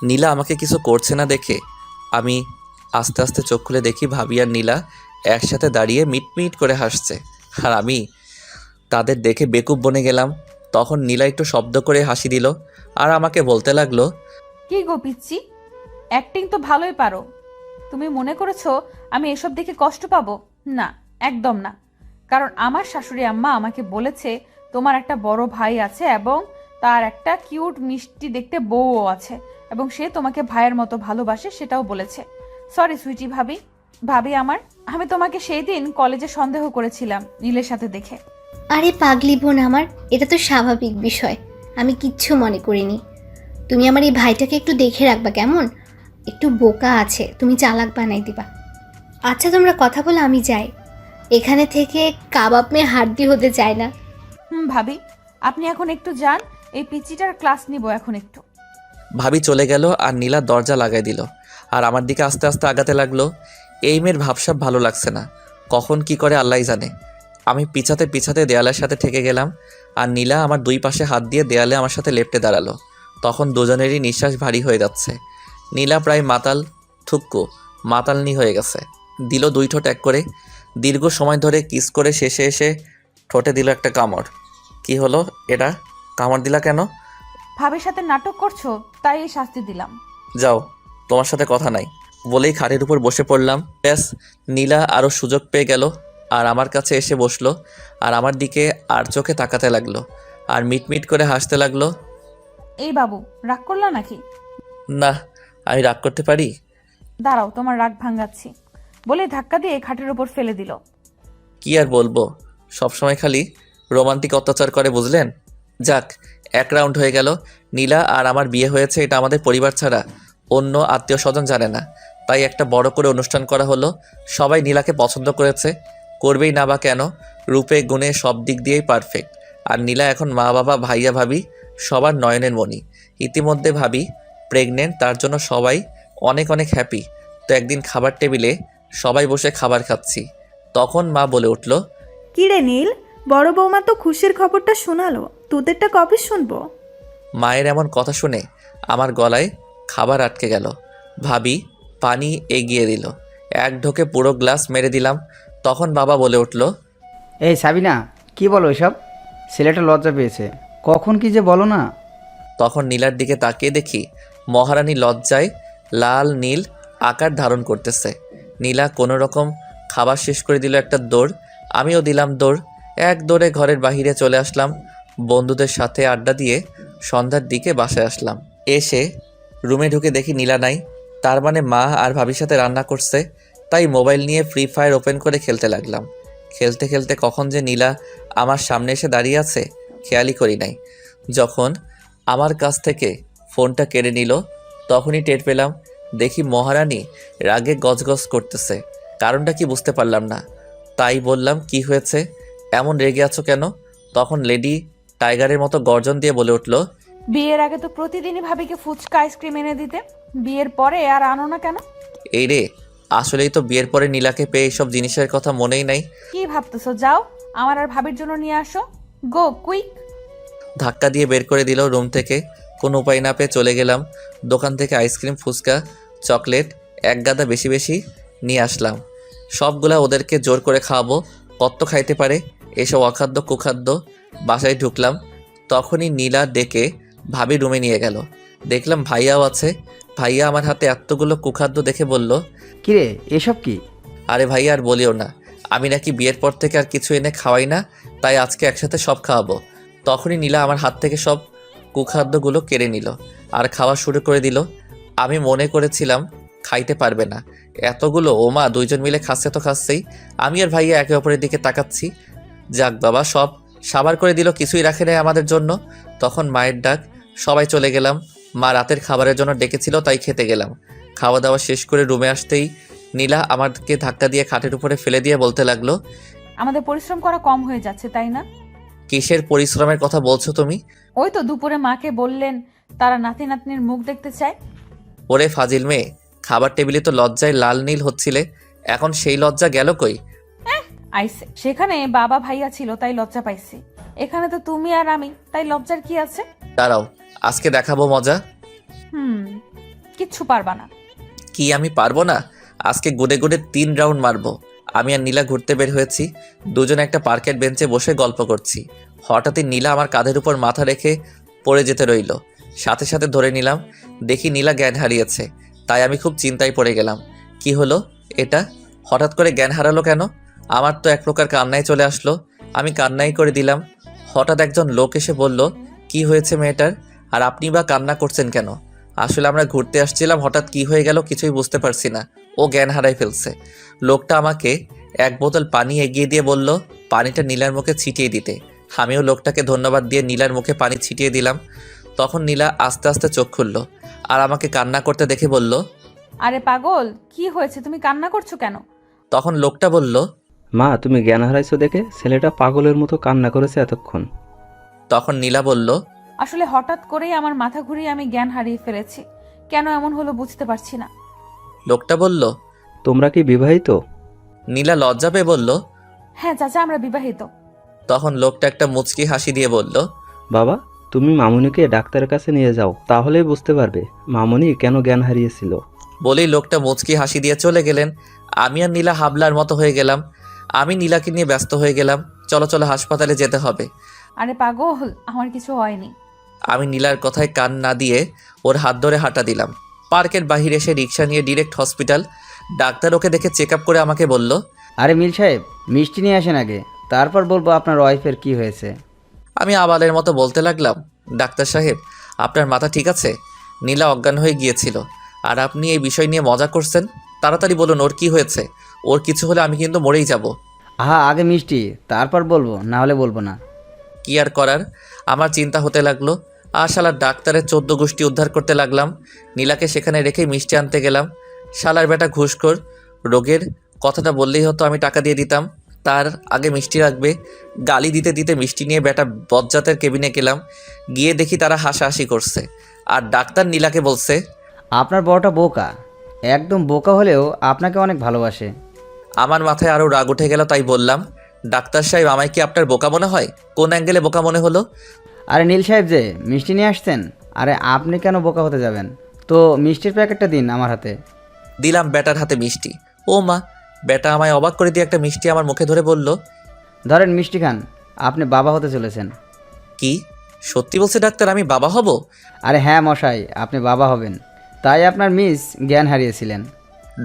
নীলা আমাকে কিছু করছে না দেখে আমি আস্তে আস্তে চোখ খুলে দেখি ভাবি আর নীলা একসাথে দাঁড়িয়ে মিটমিট করে হাসছে। আর আমি তাদের দেখে বেকুব বনে গেলাম। তখন নীলা একটু শব্দ করে হাসি দিল আর আমাকে বলতে লাগলো। কি গো পিচ্চি, অ্যাক্টিং তো ভালোই পারো। তুমি মনে করেছো আমি এসব দেখে কষ্ট পাবো? না, একদম না। কারণ আমার শাশুড়ি আম্মা আমাকে বলেছে তোমার একটা বড় ভাই আছে এবং তার একটা কিউট মিষ্টি দেখতে বউও আছে, এবং সে তোমাকে ভাইয়ের মতো ভালোবাসে, সেটাও বলেছে। সরি সুইটি ভাবি, ভাবি আমার, আমি তোমাকে সেই দিন কলেজে সন্দেহ করেছিলাম নীলের সাথে দেখে। আরে পাগলি বোন আমার, এটা তো স্বাভাবিক বিষয়। আমি কিচ্ছু মনে করিনি। তুমি আমার এই ভাইটাকে একটু দেখে রাখবা কেমন? একটু বোকা আছে, তুমি চালাক বানাই দিবা। আচ্ছা তোমরা কথা বলে আমি যাই, এখানে থেকে কাবাব মেয়ে হাড্ডি হতে চায় না। ভাবি আপনি এখন একটু যান, এই পিচ্চিটার ক্লাস নিব এখন একটু। ভাবি চলে গেল আর নীলা দরজা লাগাই দিল আর আমার দিকে আস্তে আস্তে আগাতে লাগলো। এই মেয়ের ভাবসাব ভালো লাগছে না, কখন কি করে আল্লাহই জানে। আমি পিছাতে পিছাতে দেয়ালের সাথে ঠেকে গেলাম আর নীলা আমার দুই পাশে হাত দিয়ে দেয়ালে আমার সাথে লেপ্টে দাঁড়ালো। তখন দুজনেরই নিঃশ্বাস ভারী হয়ে যাচ্ছে। নীলা প্রায় মাতালনি হয়ে গেছে। দিল 2 ঠোঁট এক করে, দীর্ঘ সময় ধরে কিস করে শেষে এসে ঠোঁটে দিল একটা কামড়। কি হলো এটা? কামড় দিলা কেন? ভাবির সাথে নাটক করছো তাই এই শাস্তি দিলাম। যাও, তোমার সাথে কথা নাই বলেই খাটের উপর বসে পড়লাম। ব্যাস, নীলা আরও সুযোগ পেয়ে গেল আর আমার কাছে এসে বসলো আর আমার দিকে আর চোখে তাকাতে লাগলো আর মিটমিট করে হাসতে লাগলো। এই বাবু, রাগ করলা নাকি? না, আমি রাগ করতে পারি? দাঁড়াও, তোমার রাগ ভাঙাচ্ছি। বলে ধাক্কা দিয়ে খাটের উপর ফেলে দিল। কি আর বলবো, সবসময় খালি রোমান্টিক অত্যাচার করে বুঝলেন। যাক, এক রাউন্ড হয়ে গেল। নীলা আর আমার বিয়ে হয়েছে এটা আমাদের পরিবার ছাড়া অন্য আত্মীয় স্বজন জানে না, তাই একটা বড় করে অনুষ্ঠান করা হলো। সবাই নীলাকে পছন্দ করেছে, করবেই না বা কেন, রূপে গুণে সব দিক দিয়েই পারফেক্ট। আর নীলা এখন মা বাবা ভাইয়া ভাবি সবার নয়নের মণি। ইতিমধ্যে ভাবি প্রেগনেন্ট, তার জন্য সবাই অনেক অনেক হ্যাপি। তো একদিন খাবার টেবিলে সবাই বসে খাবার খাচ্ছি, তখন মা বলে উঠল, কি রে নীল, বড় বৌমা তো খুশির খবরটা শোনালো, তোদেরটা কবে শুনবো? মায়ের এমন কথা শুনে আমার গলায় খাবার আটকে গেল। ভাবি পানি এগিয়ে দিল, এক ঢোকে পুরো গ্লাস মেরে দিলাম। তখন বাবা বলে উঠল, এই সাবিনা, কি বলো এসব? ছেলেটা লজ্জা পেয়েছে, কখন কি যে বলো না। তখন নীলার দিকে তাকিয়ে দেখি মহারানী লজ্জায় লাল নীল আকার ধারণ করতেছে। নীলা কোনো রকম খাবার শেষ করে দিল একটা দৌড়, আমিও দিলাম দৌড়। এক দৌড়ে ঘরের বাহিরে চলে আসলাম। বন্ধুদের সাথে আড্ডা দিয়ে সন্ধ্যার দিকে বাসায় আসলাম। এসে রুমে ঢুকে দেখি নীলা নাই, তার মানে মা আর ভাবির সাথে রান্না করছে। তাই মোবাইল নিয়ে ফ্রি ফায়ার ওপেন করে খেলতে লাগলাম। খেলতে খেলতে কখন যে নীলা আমার সামনে এসে দাঁড়িয়ে আছে খেয়ালই করি নাই। যখন আমার কাছ থেকে ফোনটা কেড়ে নিল তখনই টের পেলাম, দেখি মহারানী রাগে গজগজ করতেছে। কারণটা কি বুঝতে পারলাম না, তাই বললাম, কি হয়েছে, এমন রেগে আছো কেন? তখন লেডি টাইগারের মতো গর্জন দিয়ে বলে উঠল, বিয়ের আগে তো প্রতিদিনই ভাবিকে ফুচকা আইসক্রিম এনে দিতে, বিয়ের পরে আর আনো না কেন? এই রে, আসলেই তো বিয়ের পরে নীলাকে পেয়ে এইসব জিনিসের কথা মনেই নাই। কি ভাবতেছো? যাও আমার আর ভাবির জন্য নিয়ে আসো, গো কুইক। ধাক্কা দিয়ে বের করে দিল রুম থেকে। কোনো উপায় না পেয়ে চলে গেলাম দোকান থেকে আইসক্রিম, ফুচকা, চকলেট এক গাদা বেশি বেশি নিয়ে আসলাম। সবগুলা ওদেরকে জোর করে খাওয়াবো, কত খাইতে পারে এসব অখাদ্য কুখাদ্য। বাসায় ঢুকলাম, তখনই নীলা ডেকে ভাবি রুমে নিয়ে গেল। দেখলাম ভাইয়াও আছে। ভাইয়া আমার হাতে এতগুলো কুখাদ্য দেখে বলল, কিরে এসব কি? আরে ভাইয়া আর বলিও না, আমি নাকি বিয়ের পর থেকে আর কিছু এনে খাওয়াই না, তাই আজকে একসাথে সব খাওয়াবো। তখনই নীলা আমার হাত থেকে সব কুখাদ্যগুলো কেড়ে নিল আর খাওয়া শুরু করে দিল। আমি মনে করেছিলাম খাইতে পারবে না, এতগুলো ওমা দুইজন মিলে খাচ্ছে তো খাচ্ছেই। আমি আর ভাইয়া একে অপরের দিকে তাকাচ্ছি। যাক বাবা, সব সাবার করে দিল, কিছুই রাখে নেই আমাদের জন্য। তখন মায়ের ডাক, সবাই চলে গেলাম। মা রাতের খাবারের জন্য ডেকেছিল, তাই খেতে গেলাম। খাওয়া দাওয়া শেষ করে রুমে আসতেই নীলা আমাকে ধাক্কা দিয়ে খাটের উপরে ফেলে দিয়ে বলতে লাগলো, আমাদের পরিশ্রম করা কম হয়ে যাচ্ছে, তাই না? কিসের পরিশ্রমের কথা বলছো তুমি? ওই তো দুপুরে মাকে বললেন তারা নাতি নাতনির মুখ দেখতে চায়। ওরে ফাজিল মেয়ে, খাবার টেবিলে তো লজ্জায় লাল নীল হচ্ছিলে, এখন সেই লজ্জা গেল কই? আইসে, সেখানে বাবা ভাইয়া ছিল তাই লজ্জা পাইছি, এখানে তো তুমি আর আমি, তাই লজ্জার কি আছে? দাঁড়াও, আজকে দেখাবো মজা। কিচ্ছু পারবা না। কি আমি পারবো না? আজকে গুডে গুডে 3 রাউন্ড মারবো। আমি আর নীলা ঘুরতে বের হয়েছি, দুজনে একটা পার্কের বেঞ্চে বসে গল্প করছি। হঠাৎই নীলা আমার কাঁধের উপর মাথা রেখে পড়ে যেতে রইল। সাথে সাথে ধরে নিলাম, দেখি নীলা জ্ঞান হারিয়েছে। তাই আমি খুব চিন্তায় পড়ে গেলাম, কি হলো এটা, হঠাৎ করে জ্ঞান হারালো কেন? আমার তো এক প্রকার কান্নায় চলে আসলো। আমি কান্নাই করে দিলাম। হঠাৎ একজন লোক এসে বলল, কি হয়েছে মেয়েটার, আর আপনি বা কান্না করছেন কেন? আসলে আমরা ঘুরতে আসছিলাম, হঠাৎ কি হয়ে গেল কিছুই বুঝতে পারছি না, ও জ্ঞান হারাই ফেলছে। লোকটা আমাকে এক বোতল পানি এগিয়ে দিয়ে বলল পানিটা নীলার মুখে ছিটিয়ে দিতে। আমিও লোকটাকে ধন্যবাদ দিয়ে নীলার মুখে পানি ছিটিয়ে দিলাম। তখন নীলা আস্তে আস্তে চোখ খুলল আর আমাকে কান্না করতে দেখে বলল, আরে পাগল, কি হয়েছে, তুমি কান্না করছো কেন? তখন লোকটা বলল, মা তুমি জ্ঞান হারাইছো দেখে ছেলেটা পাগলের মতো কান্না করেছে এতক্ষণ। তখন নীলা বলল, আসলে হঠাৎ করেই আমার মাথা ঘুরিয়ে আমি জ্ঞান হারিয়ে ফেলেছি, কেন এমন হলো বুঝতে পারছি না। লোকটা বলল, তোমরা কি বিবাহিত? নীলা লজ্জা পেয়ে বলল, হ্যাঁ চাচা, আমরা বিবাহিত। তখন লোকটা একটা মুচকি হাসি দিয়ে বলল, বাবা তুমি মামুনিকে ডাক্তারের কাছে নিয়ে যাও, তাহলেই বুঝতে পারবে মামুনি কেন জ্ঞান হারিয়েছিল। বলেই লোকটা মুচকি হাসি দিয়ে চলে গেলেন। আমি আর নীলা হাবলার মতো হয়ে গেলাম। আমি নীলাকে নিয়ে ব্যস্ত হয়ে গেলাম, চলো চলো হাসপাতালে যেতে হবে। আরে পাগল, আমার কিছু হয়নি। আমি নীলার কথায় কান না দিয়ে ওর হাত ধরে হাঁটা দিলাম। পার্কের বাহিরে এসে রিক্সা নিয়ে ডিরেক্ট হসপিটাল। ডাক্তার ওকে দেখে চেক আপ করে আমাকে বলল, আরে মিল সাহেব, মিষ্টি নিয়ে আসেন আগে, তারপর বলবো আপনার ওয়াইফের কি হয়েছে। আমি আবালের মতো বলতে লাগলাম, ডাক্তার সাহেব আপনার মাথা ঠিক আছে? নীলা অজ্ঞান হয়ে গিয়েছিল, আর আপনি এই বিষয় নিয়ে মজা করছেন। তাড়াতাড়ি বলুন ওর কি হয়েছে, ওর কিছু হলে আমি কিন্তু মরেই যাব। আহা, আগে মিষ্টি, তারপর বলবো, না হলে বলবো না। কি আর করার, আমার চিন্তা হতে লাগলো। আর শালার ডাক্তারের 14 গোষ্ঠী উদ্ধার করতে লাগলাম। নীলাকে সেখানে রেখেই মিষ্টি আনতে গেলাম। শালার বেটা ঘুষখোর, রোগের কথাটা বললেই হতো আমি টাকা দিয়ে দিতাম, তার আগে মিষ্টি রাখবে। গালি দিতে দিতে মিষ্টি নিয়ে বেটা বজ্জাতের কেবিনে গেলাম। গিয়ে দেখি তারা হাসাহাসি করছে। আর ডাক্তার নীলাকে বলছে, আপনার বড়টা বোকা, একদম বোকা হলেও আপনাকে অনেক ভালোবাসে। আমার মাথায় আরও রাগ উঠে গেল, তাই বললাম, ডাক্তার সাহেব আমায় কি আপনার বোকা মনে হয়? কোন অ্যাঙ্গেলে বোকা মনে হলো? আরে নীল সাহেব যে মিষ্টি নিয়ে আসছেন, আরে আপনি কেন বোকা হতে যাবেন? তো মিষ্টির প্যাকেটটা দিন আমার হাতে। দিলাম বেটার হাতে মিষ্টি। ও মা, বেটা আমায় অবাক করে দিয়ে একটা মিষ্টি আমার মুখে ধরে বলল, ধরেন মিষ্টি খান, আপনি বাবা হতে চলেছেন। কি সত্যি বলছে ডাক্তার, আমি বাবা হব? আরে হ্যাঁ মশাই, আপনি বাবা হবেন। তাই আপনার মিস জ্ঞান হারিয়েছিলেন।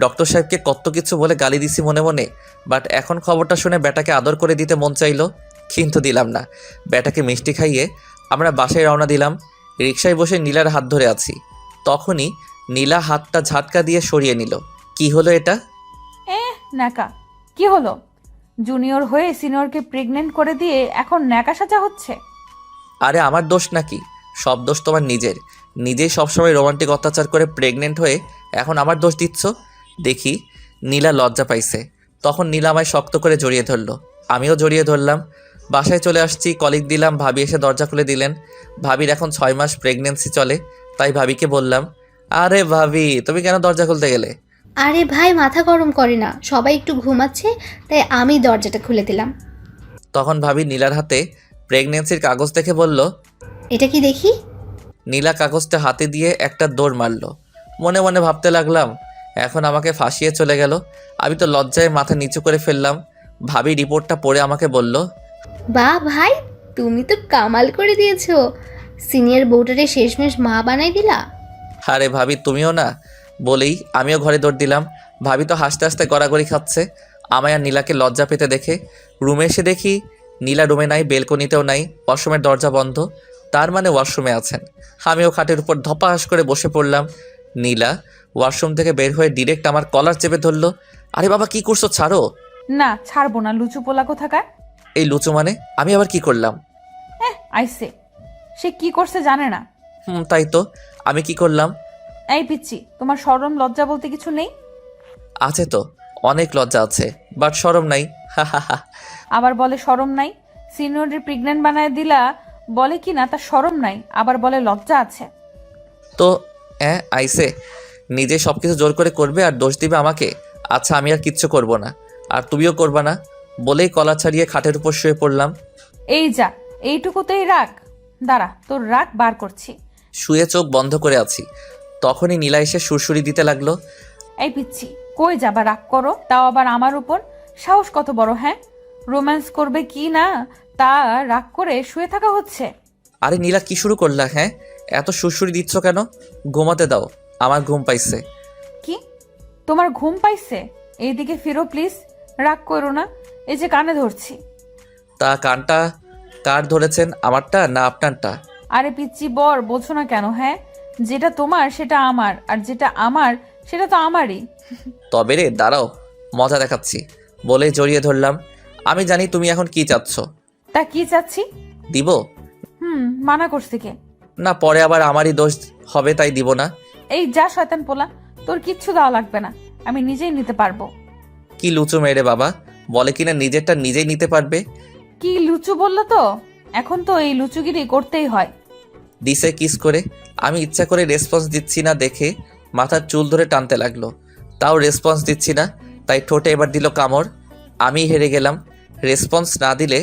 ডক্টর সাহেবকে কত কিছু বলে গালি দিছি মনে মনে, বাট এখন খবরটা শুনে বেটাকে আদর করে দিতে মন চাইলো, কিন্তু দিলাম না। বেটাকে মিষ্টি খাইয়ে আমরা বাসায় রওনা দিলাম। রিকশায় বসে নীলার হাত ধরে আছি, তখনই নীলা হাতটা ঝাটকা দিয়ে সরিয়ে নিল। কি হলো এটা? ন্যাকা কি হলো? জুনিয়র হয়ে সিনিয়রকে প্রেগনেন্ট করে দিয়ে এখন ন্যাকা সাজা হচ্ছে? আরে আমার দোষ নাকি? সব দোষ তোমার নিজের। নিজেই সবসময় রোমান্টিক অত্যাচার করে প্রেগনেন্ট হয়ে এখন আমার দোষ দিচ্ছ। দেখি নীলা লজ্জা পাইছে, তখন নীলা আমায় শক্ত করে জড়িয়ে ধরলো, আমিও জড়িয়ে ধরলাম। বাসায় চলে আসছি, কলিং দিলাম, ভাবি এসে দরজা খুলে দিলেন। ভাবির এখন 6 মাস প্রেগনেন্সি চলে, তাই ভাবিকে বললাম, আরে ভাবি তুমি কেন দরজা খুলতে গেলে? আরে ভাই, মাথা গরম করে না, সবাই একটু ঘুমাচ্ছে তাই আমি দরজাটা খুলে দিলাম। তখন ভাবি নীলার হাতে প্রেগনেন্সির কাগজ দেখে বলল। এটা কি দেখি? নীলা কাগজটা হাতে দিয়ে একটা দৌড় মারল। মনে মনে ভাবতে লাগলাম, এখন আমাকে ফাঁসিয়ে চলে গেল। আমি তো লজ্জায় মাথা নিচু করে ফেললাম। ভাবি রিপোর্টটা পড়ে আমাকে বলল, বাহ ভাই, তুমি তো কামাল করে দিয়েছো, সিনিয়র বউটারে শেষমেশ মা বানাই দিলা। আরে ভাবি তুমিও না, বলেই আমিও ঘরে দৌড় দিলাম। ভাবি তো হাসতে হাসতে গড়াগড়ি খাচ্ছে আমায় আর নীলাকে লজ্জা পেতে দেখে। রুমে এসে দেখি নীলা রুমে নাই, বেলকনিতেও নাই, ওয়াশরুমের দরজা বন্ধ। তার মানে ওয়াশরুমে আছেন। আমিও খাটের উপর ধপাস করে বসে পড়লাম। নীলা ওয়াশরুম থেকে বের হয়ে ডিরেক্ট আমার কলার চেপে ধরলো। আরে বাবা কি করছো, ছাড়ো। না ছাড়বো না, লুচু পোলা কোথাকার। এই লুচু মানে? আমি আবার কি করলাম? আইসে, সে কি করছে জানে না। তাই তো, আমি কি করলাম? এই পিচ্ছি, তোমার শরম লজ্জা বলতে কিছু নেই? আছে তো, অনেক লজ্জা আছে, বাট শরম নাই। হা হা হা। আবার বলে শরম নাই। সিনিয়রের প্রেগনেন্ট বানায় দিলা, বলে কি না তার শরম নাই, আবার বলে লজ্জা আছে। তো আইসে নিজে সব কিছু জোর করে করবে আর দোষ দিবে আমাকে। আচ্ছা আমি আর কিচ্ছু করব না, আর তুমিও করবা না, বলেই কলা ছাড়িয়ে খাটের উপর শুয়ে পড়লাম। এই যা, এইটুকুতেই রাগ? দাঁড়া, তোর রাগ বার করছি। শুয়ে চোখ বন্ধ করে আছি, তখনই নীলা এসে সুরসুরি দিতে লাগলো। এই পিচ্ছি, কই যাবা রাগ করো, তাও আবার আমার উপর? সাহস কত বড়, হ্যাঁ? রোম্যান্স করবে কি না তা রাগ করে শুয়ে থাকা হচ্ছে? আরে নীলা কি শুরু করলা? হ্যাঁ, এত সুরসুরি দিচ্ছ কেন? ঘুমাতে দাও, আমার ঘুম পাইছে। কি তোমার ঘুম পাইছে? এইদিকে ফিরো প্লিজ, রাগ করো না, এই যে কানে ধরছি। তা কানটা কার ধরেছেন, আমারটা না আপনারটা? আরে পিচ্ছি বর, বোঝো না কেন? হ্যাঁ, যেটা তোমার সেটা আমার, আর যেটা আমার সেটা তো আমারই। তবে রে দাঁড়াও, মজা দেখাচ্ছি, বলেই জড়িয়ে ধরলাম। আমি জানি তুমি এখন কি চাচ্ছ। তা কি চাচ্ছি? দিব? মানা করছি কে? না পরে আবার আমারই দোষ হবে, তাই দিব না। এই যা শয়তান পোলা, তোর কিচ্ছু দেওয়া লাগবে না, আমি নিজেই নিতে পারবো। কি লুচু মেরে বাবা, বলে কিনা নিজেরটা নিজেই নিতে পারবে। কি লুচু বললো তো? এখন তো এই লুচুগিরি করতেই হয়। দিছে কিস করে। আমি ইচ্ছা করে রেসপন্স দিচ্ছি না দেখে মাথার চুল ধরে টানতে লাগলো, তাও রেসপন্স দিচ্ছি না, তাই ঠোঁটে এবার দিল কামড়। আমি হেরে গেলাম, রেসপন্স না দিলে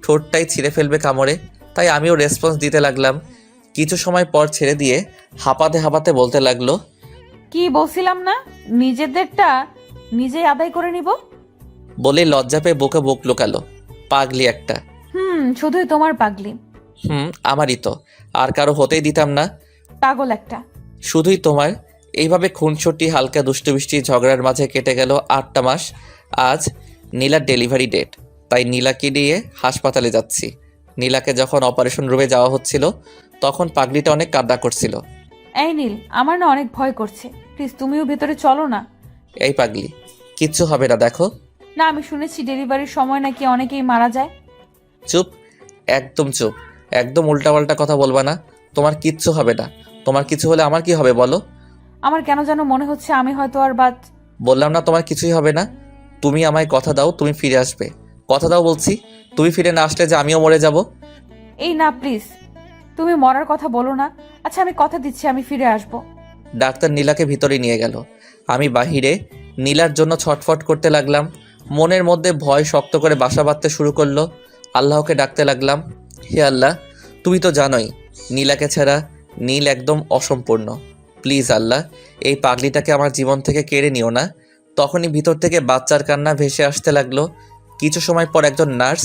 ঠোঁটটাই ছিঁড়ে ফেলবে কামড়ে, তাই আমিও রেসপন্স দিতে লাগলাম। কিছু সময় পর ছেড়ে দিয়ে হাঁপাতে হাঁপাতে বলতে লাগলো, কি বলছিলাম না, নিজেদেরটা নিজেই আদায় করে নিব। বলে লজ্জা পেয়ে বুকে বুক লুকালো। পাগলি একটা। শুধুই তোমার পাগলি। আমারই তো, আর কারো হতেই দিতাম না। পাগল একটা। শুধুই তোমার। এইভাবে খুনসুটি হালকা দুষ্টুমিষ্টি ঝগড়ার মাঝে কেটে গেল 8টা মাস। আজ নীলার ডেলিভারি ডেট, তাই নীলাকে নিয়ে হাসপাতালে যাচ্ছি। নীলাকে যখন অপারেশন রুমে যাওয়া হচ্ছিল তখন পাগলিটা অনেক কান্না করছিল। এই নীল, আমার না অনেক ভয় করছে, প্লিজ তুমিও ভেতরে চলো না। এই পাগলি, কিচ্ছু হবে না, দেখো। না, আমি শুনেছি ডেলিভারির সময় নাকি অনেকেই মারা যায়। চুপ, একদম চুপ, একদম উল্টাপাল্টা কথা বলবা না। তোমার কিচ্ছু হবে না। তোমার কিছু হলে আমার কি হবে বলো? আমার কেন যেন মনে হচ্ছে আমি হয়তো আর বাদ। বললাম না তোমার কিছুই হবে না। তুমি আমায় কথা দাও তুমি ফিরে আসবে। কথা দাও বলছি। তুমি ফিরে না আসলে যে আমিও মরে যাব। এই না প্লিজ, তুমি মরার কথা বলো না। আচ্ছা আমি কথা দিচ্ছি আমি ফিরে আসব। ডাক্তার নীলাকে ভিতরে নিয়ে গেল। আমি বাহিরে নীলার জন্য ছটফট করতে লাগলাম। মনের মধ্যে ভয় শক্ত করে বাসা বাঁধতে শুরু করলো। আল্লাহকে ডাকতে লাগলাম, হে আল্লাহ, তুমি তো জানোই নীলাকে ছাড়া নীল একদম অসম্পূর্ণ। প্লিজ আল্লাহ, এই পাগলিটাকে আমার জীবন থেকে কেড়ে নিও না। তখনই ভিতর থেকে বাচ্চার কান্না ভেসে আসতে লাগলো। কিছু সময় পর একজন নার্স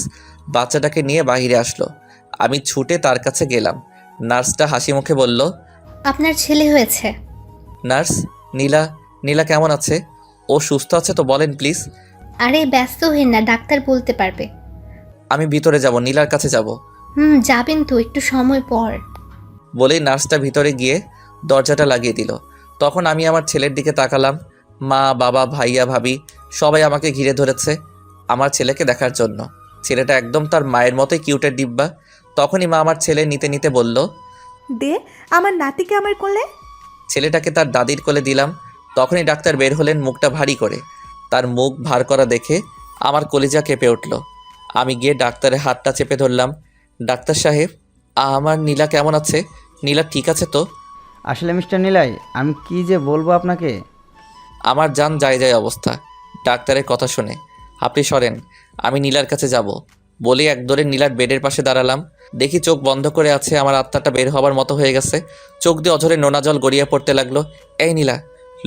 বাচ্চাটাকে নিয়ে বাইরে আসলো। আমি ছুটে তার কাছে গেলাম। নার্সটা হাসি মুখে বলল, আপনার ছেলে হয়েছে। নার্স, নীলা নীলা কেমন আছে? ও সুস্থ আছে তো বলেন প্লিজ। আরে ব্যস্ত হইন না, ডাক্তার বলতে পারবে। আমি ভিতরে যাব, নীলার কাছে যাব। যাবেন তো, একটু সময় পর। বলেই নার্সটা ভিতরে গিয়ে দরজাটা লাগিয়ে দিল। তখন আমি আমার ছেলের দিকে তাকালাম। মা, বাবা, ভাইয়া, ভাবি সবাই আমাকে ঘিরে ধরেছে আমার ছেলেকে দেখার জন্য। ছেলেটা একদম তার মায়ের মতোই কিউটের ডিব্বা। তখনই মা আমার ছেলে নিতে নিতে বলল, দে আমার নাতিকে আমার কোলে। ছেলেটাকে তার দাদির কোলে দিলাম। তখনই ডাক্তার বের হলেন মুখটা ভারী করে। তার মুখ ভার করা দেখে আমার কলিজা কেঁপে উঠল। আমি গিয়ে ডাক্তারের হাতটা চেপে ধরলাম। ডাক্তার সাহেব, আমার নীলা কেমন আছে? নীলা ঠিক আছে তো? আসলে মিস্টার নিলাই, আমি কি যে বলবো আপনাকে। আমার জান যায় যায় অবস্থা ডাক্তারের কথা শুনে। আপনি সরেন, আমি নীলার কাছে যাব। বলে একদরে নীলার বেডের পাশে দাঁড়ালাম। দেখি চোখ বন্ধ করে আছে, আমার আত্মাটা বের হবার মতো হয়ে গেছে। চোখ দিয়ে অঝরে নোনা জল গড়িয়ে পড়তে লাগলো। এই নীলা,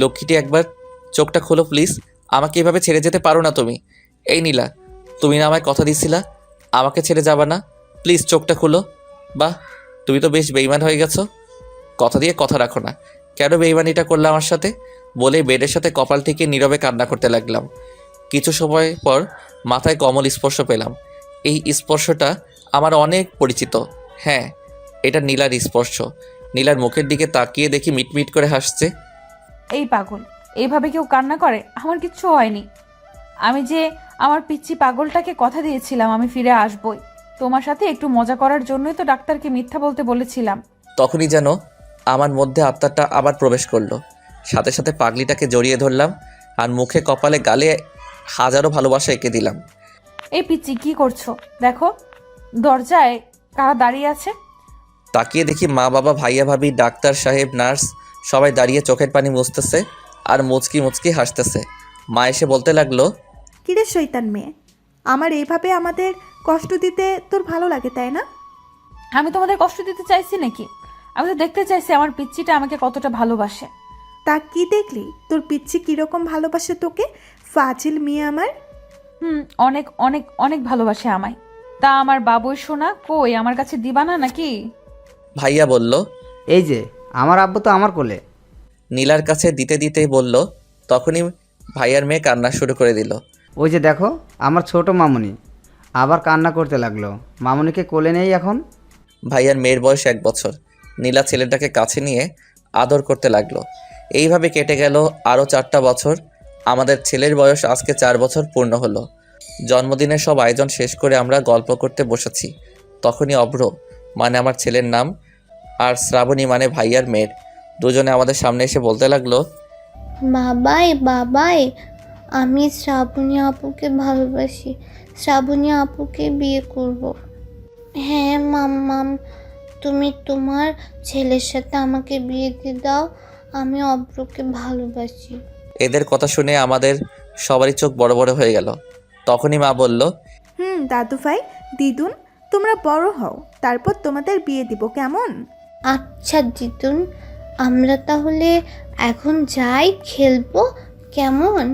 লক্ষ্মীটি একবার চোখটা খোলো প্লিজ। আমাকে এভাবে ছেড়ে যেতে পারো না তুমি। এই নীলা, তুমি না আমায় কথা দিছিলা আমাকে ছেড়ে যাবা না? প্লিজ চোখটা খুলো। বাহ, তুমি তো বেশ বেইমান হয়ে গেছো। কথা দিয়ে কথা রাখো না। কেন বেইমানিটা করলে আমার সাথে? বলে বেডের সাথে কপাল থেকে নীরবে কান্না করতে লাগলাম। কিছু সময় পর মাথায় কমল স্পর্শ পেলাম। এই স্পর্শটা আমার অনেক পরিচিত। হ্যাঁ, এটা নীলার স্পর্শ। নীলার মুখের দিকে তাকিয়ে দেখি মিটমিট করে হাসছে। এই পাগল, এইভাবে কেউ কান্না করে? আমার কিচ্ছু হয়নি। আমি যে আমার পিচ্চি পাগলটাকে কথা দিয়েছিলাম আমি ফিরে আসবই। তোমার সাথে একটু মজা করার জন্যই তো ডাক্তারকে মিথ্যা বলতে বলেছিলাম। তখনই যেন আমার মধ্যে আত্মাটা আবার প্রবেশ করলো। সাথে সাথে পাগলিটাকে জড়িয়ে ধরলাম আর মুখে কপালে গালে হাজারো ভালোবাসা এঁকে দিলাম। এই পিচ্চি কি করছো? দেখো দরজায় কারা দাঁড়িয়ে আছে। তাকিয়ে দেখি মা, বাবা, ভাইয়া, ভাবি, ডাক্তার সাহেব, নার্স সবাই দাঁড়িয়ে চোখের পানি মুছতেছে আর মুচকি মুচকি হাসতেছে। মা এসে বলতে লাগলো, কিরে শয়তান মেয়ে, আমার এইভাবে আমাদের কষ্ট দিতে তোর ভালো লাগে তাই না? আমি তোমাদের কষ্ট দিতে চাইছি নাকি? আমি তো দেখতে চাইছি আমার পিচ্চিটা আমাকে কতটা ভালোবাসে। তা কি দেখলি তোর পিচ্ছি কিরকম ভালোবাসে তোকে? ফাজিল মেয়ে আমার। অনেক অনেক অনেক ভালোবাসে আমায়। তা আমার বাবুই সোনা কই, আমার কাছে দিবা না নাকি? ভাইয়া বলল, এই যে আমার আব্বু তো আমার কোলে। নীলার কাছে দিতে দিতেই বলল। তখনই ভাইয়ার মেয়ে কান্না শুরু করে দিল। ওই যে দেখো আমার ছোট মামুনি আবার কান্না করতে লাগলো। মামুনিকে কোলে নেই এখন। ভাইয়ার মেয়ের বয়স 1 বছর। নীলা ছেলেটাকে কাছে নিয়ে আদর করতে লাগলো। এইভাবে কেটে গেল আরও 4টা বছর। আমাদের ছেলের বয়স আজকে 4 বছর পূর্ণ হলো। জন্মদিনের সব আয়োজন শেষ করে আমরা গল্প করতে বসেছি। তখনই অভ্র, মানে আমার ছেলের নাম, আর শ্রাবণী মানে ভাইয়ার মেয়ের, দুজনে আমাদের সামনে এসে বলতে লাগলো, বাবাই বাবাই, আমি শ্রাবণী আপুকে ভালোবাসি, শ্রাবণী আপুকে বিয়ে করব। হ্যাঁ মাম্মাম, তুমি তোমার ছেলের সাথে আমাকে বিয়ে দিয়ে দাও, আমি অব্রকে ভালোবাসি। এদের কথা শুনে আমাদের সবারই চোখ বড় বড় হয়ে গেল। তখনই মা বলল, দাদু ভাই, দিদুন, তোমরা বড় হও, তারপর তোমাদের বিয়ে দিব কেমন? আচ্ছা দিদুন, আমরা তাহলে এখন যাই, খেলবো কেমন?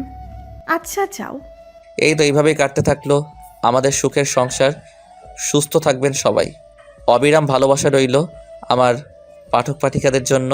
আচ্ছা যাও। এই তো এইভাবেই কাটতে থাকলো আমাদের সুখের সংসার। সুস্থ থাকবেন সবাই। অবিরাম ভালোবাসা রইল আমার পাঠক পাঠিকাদের জন্য।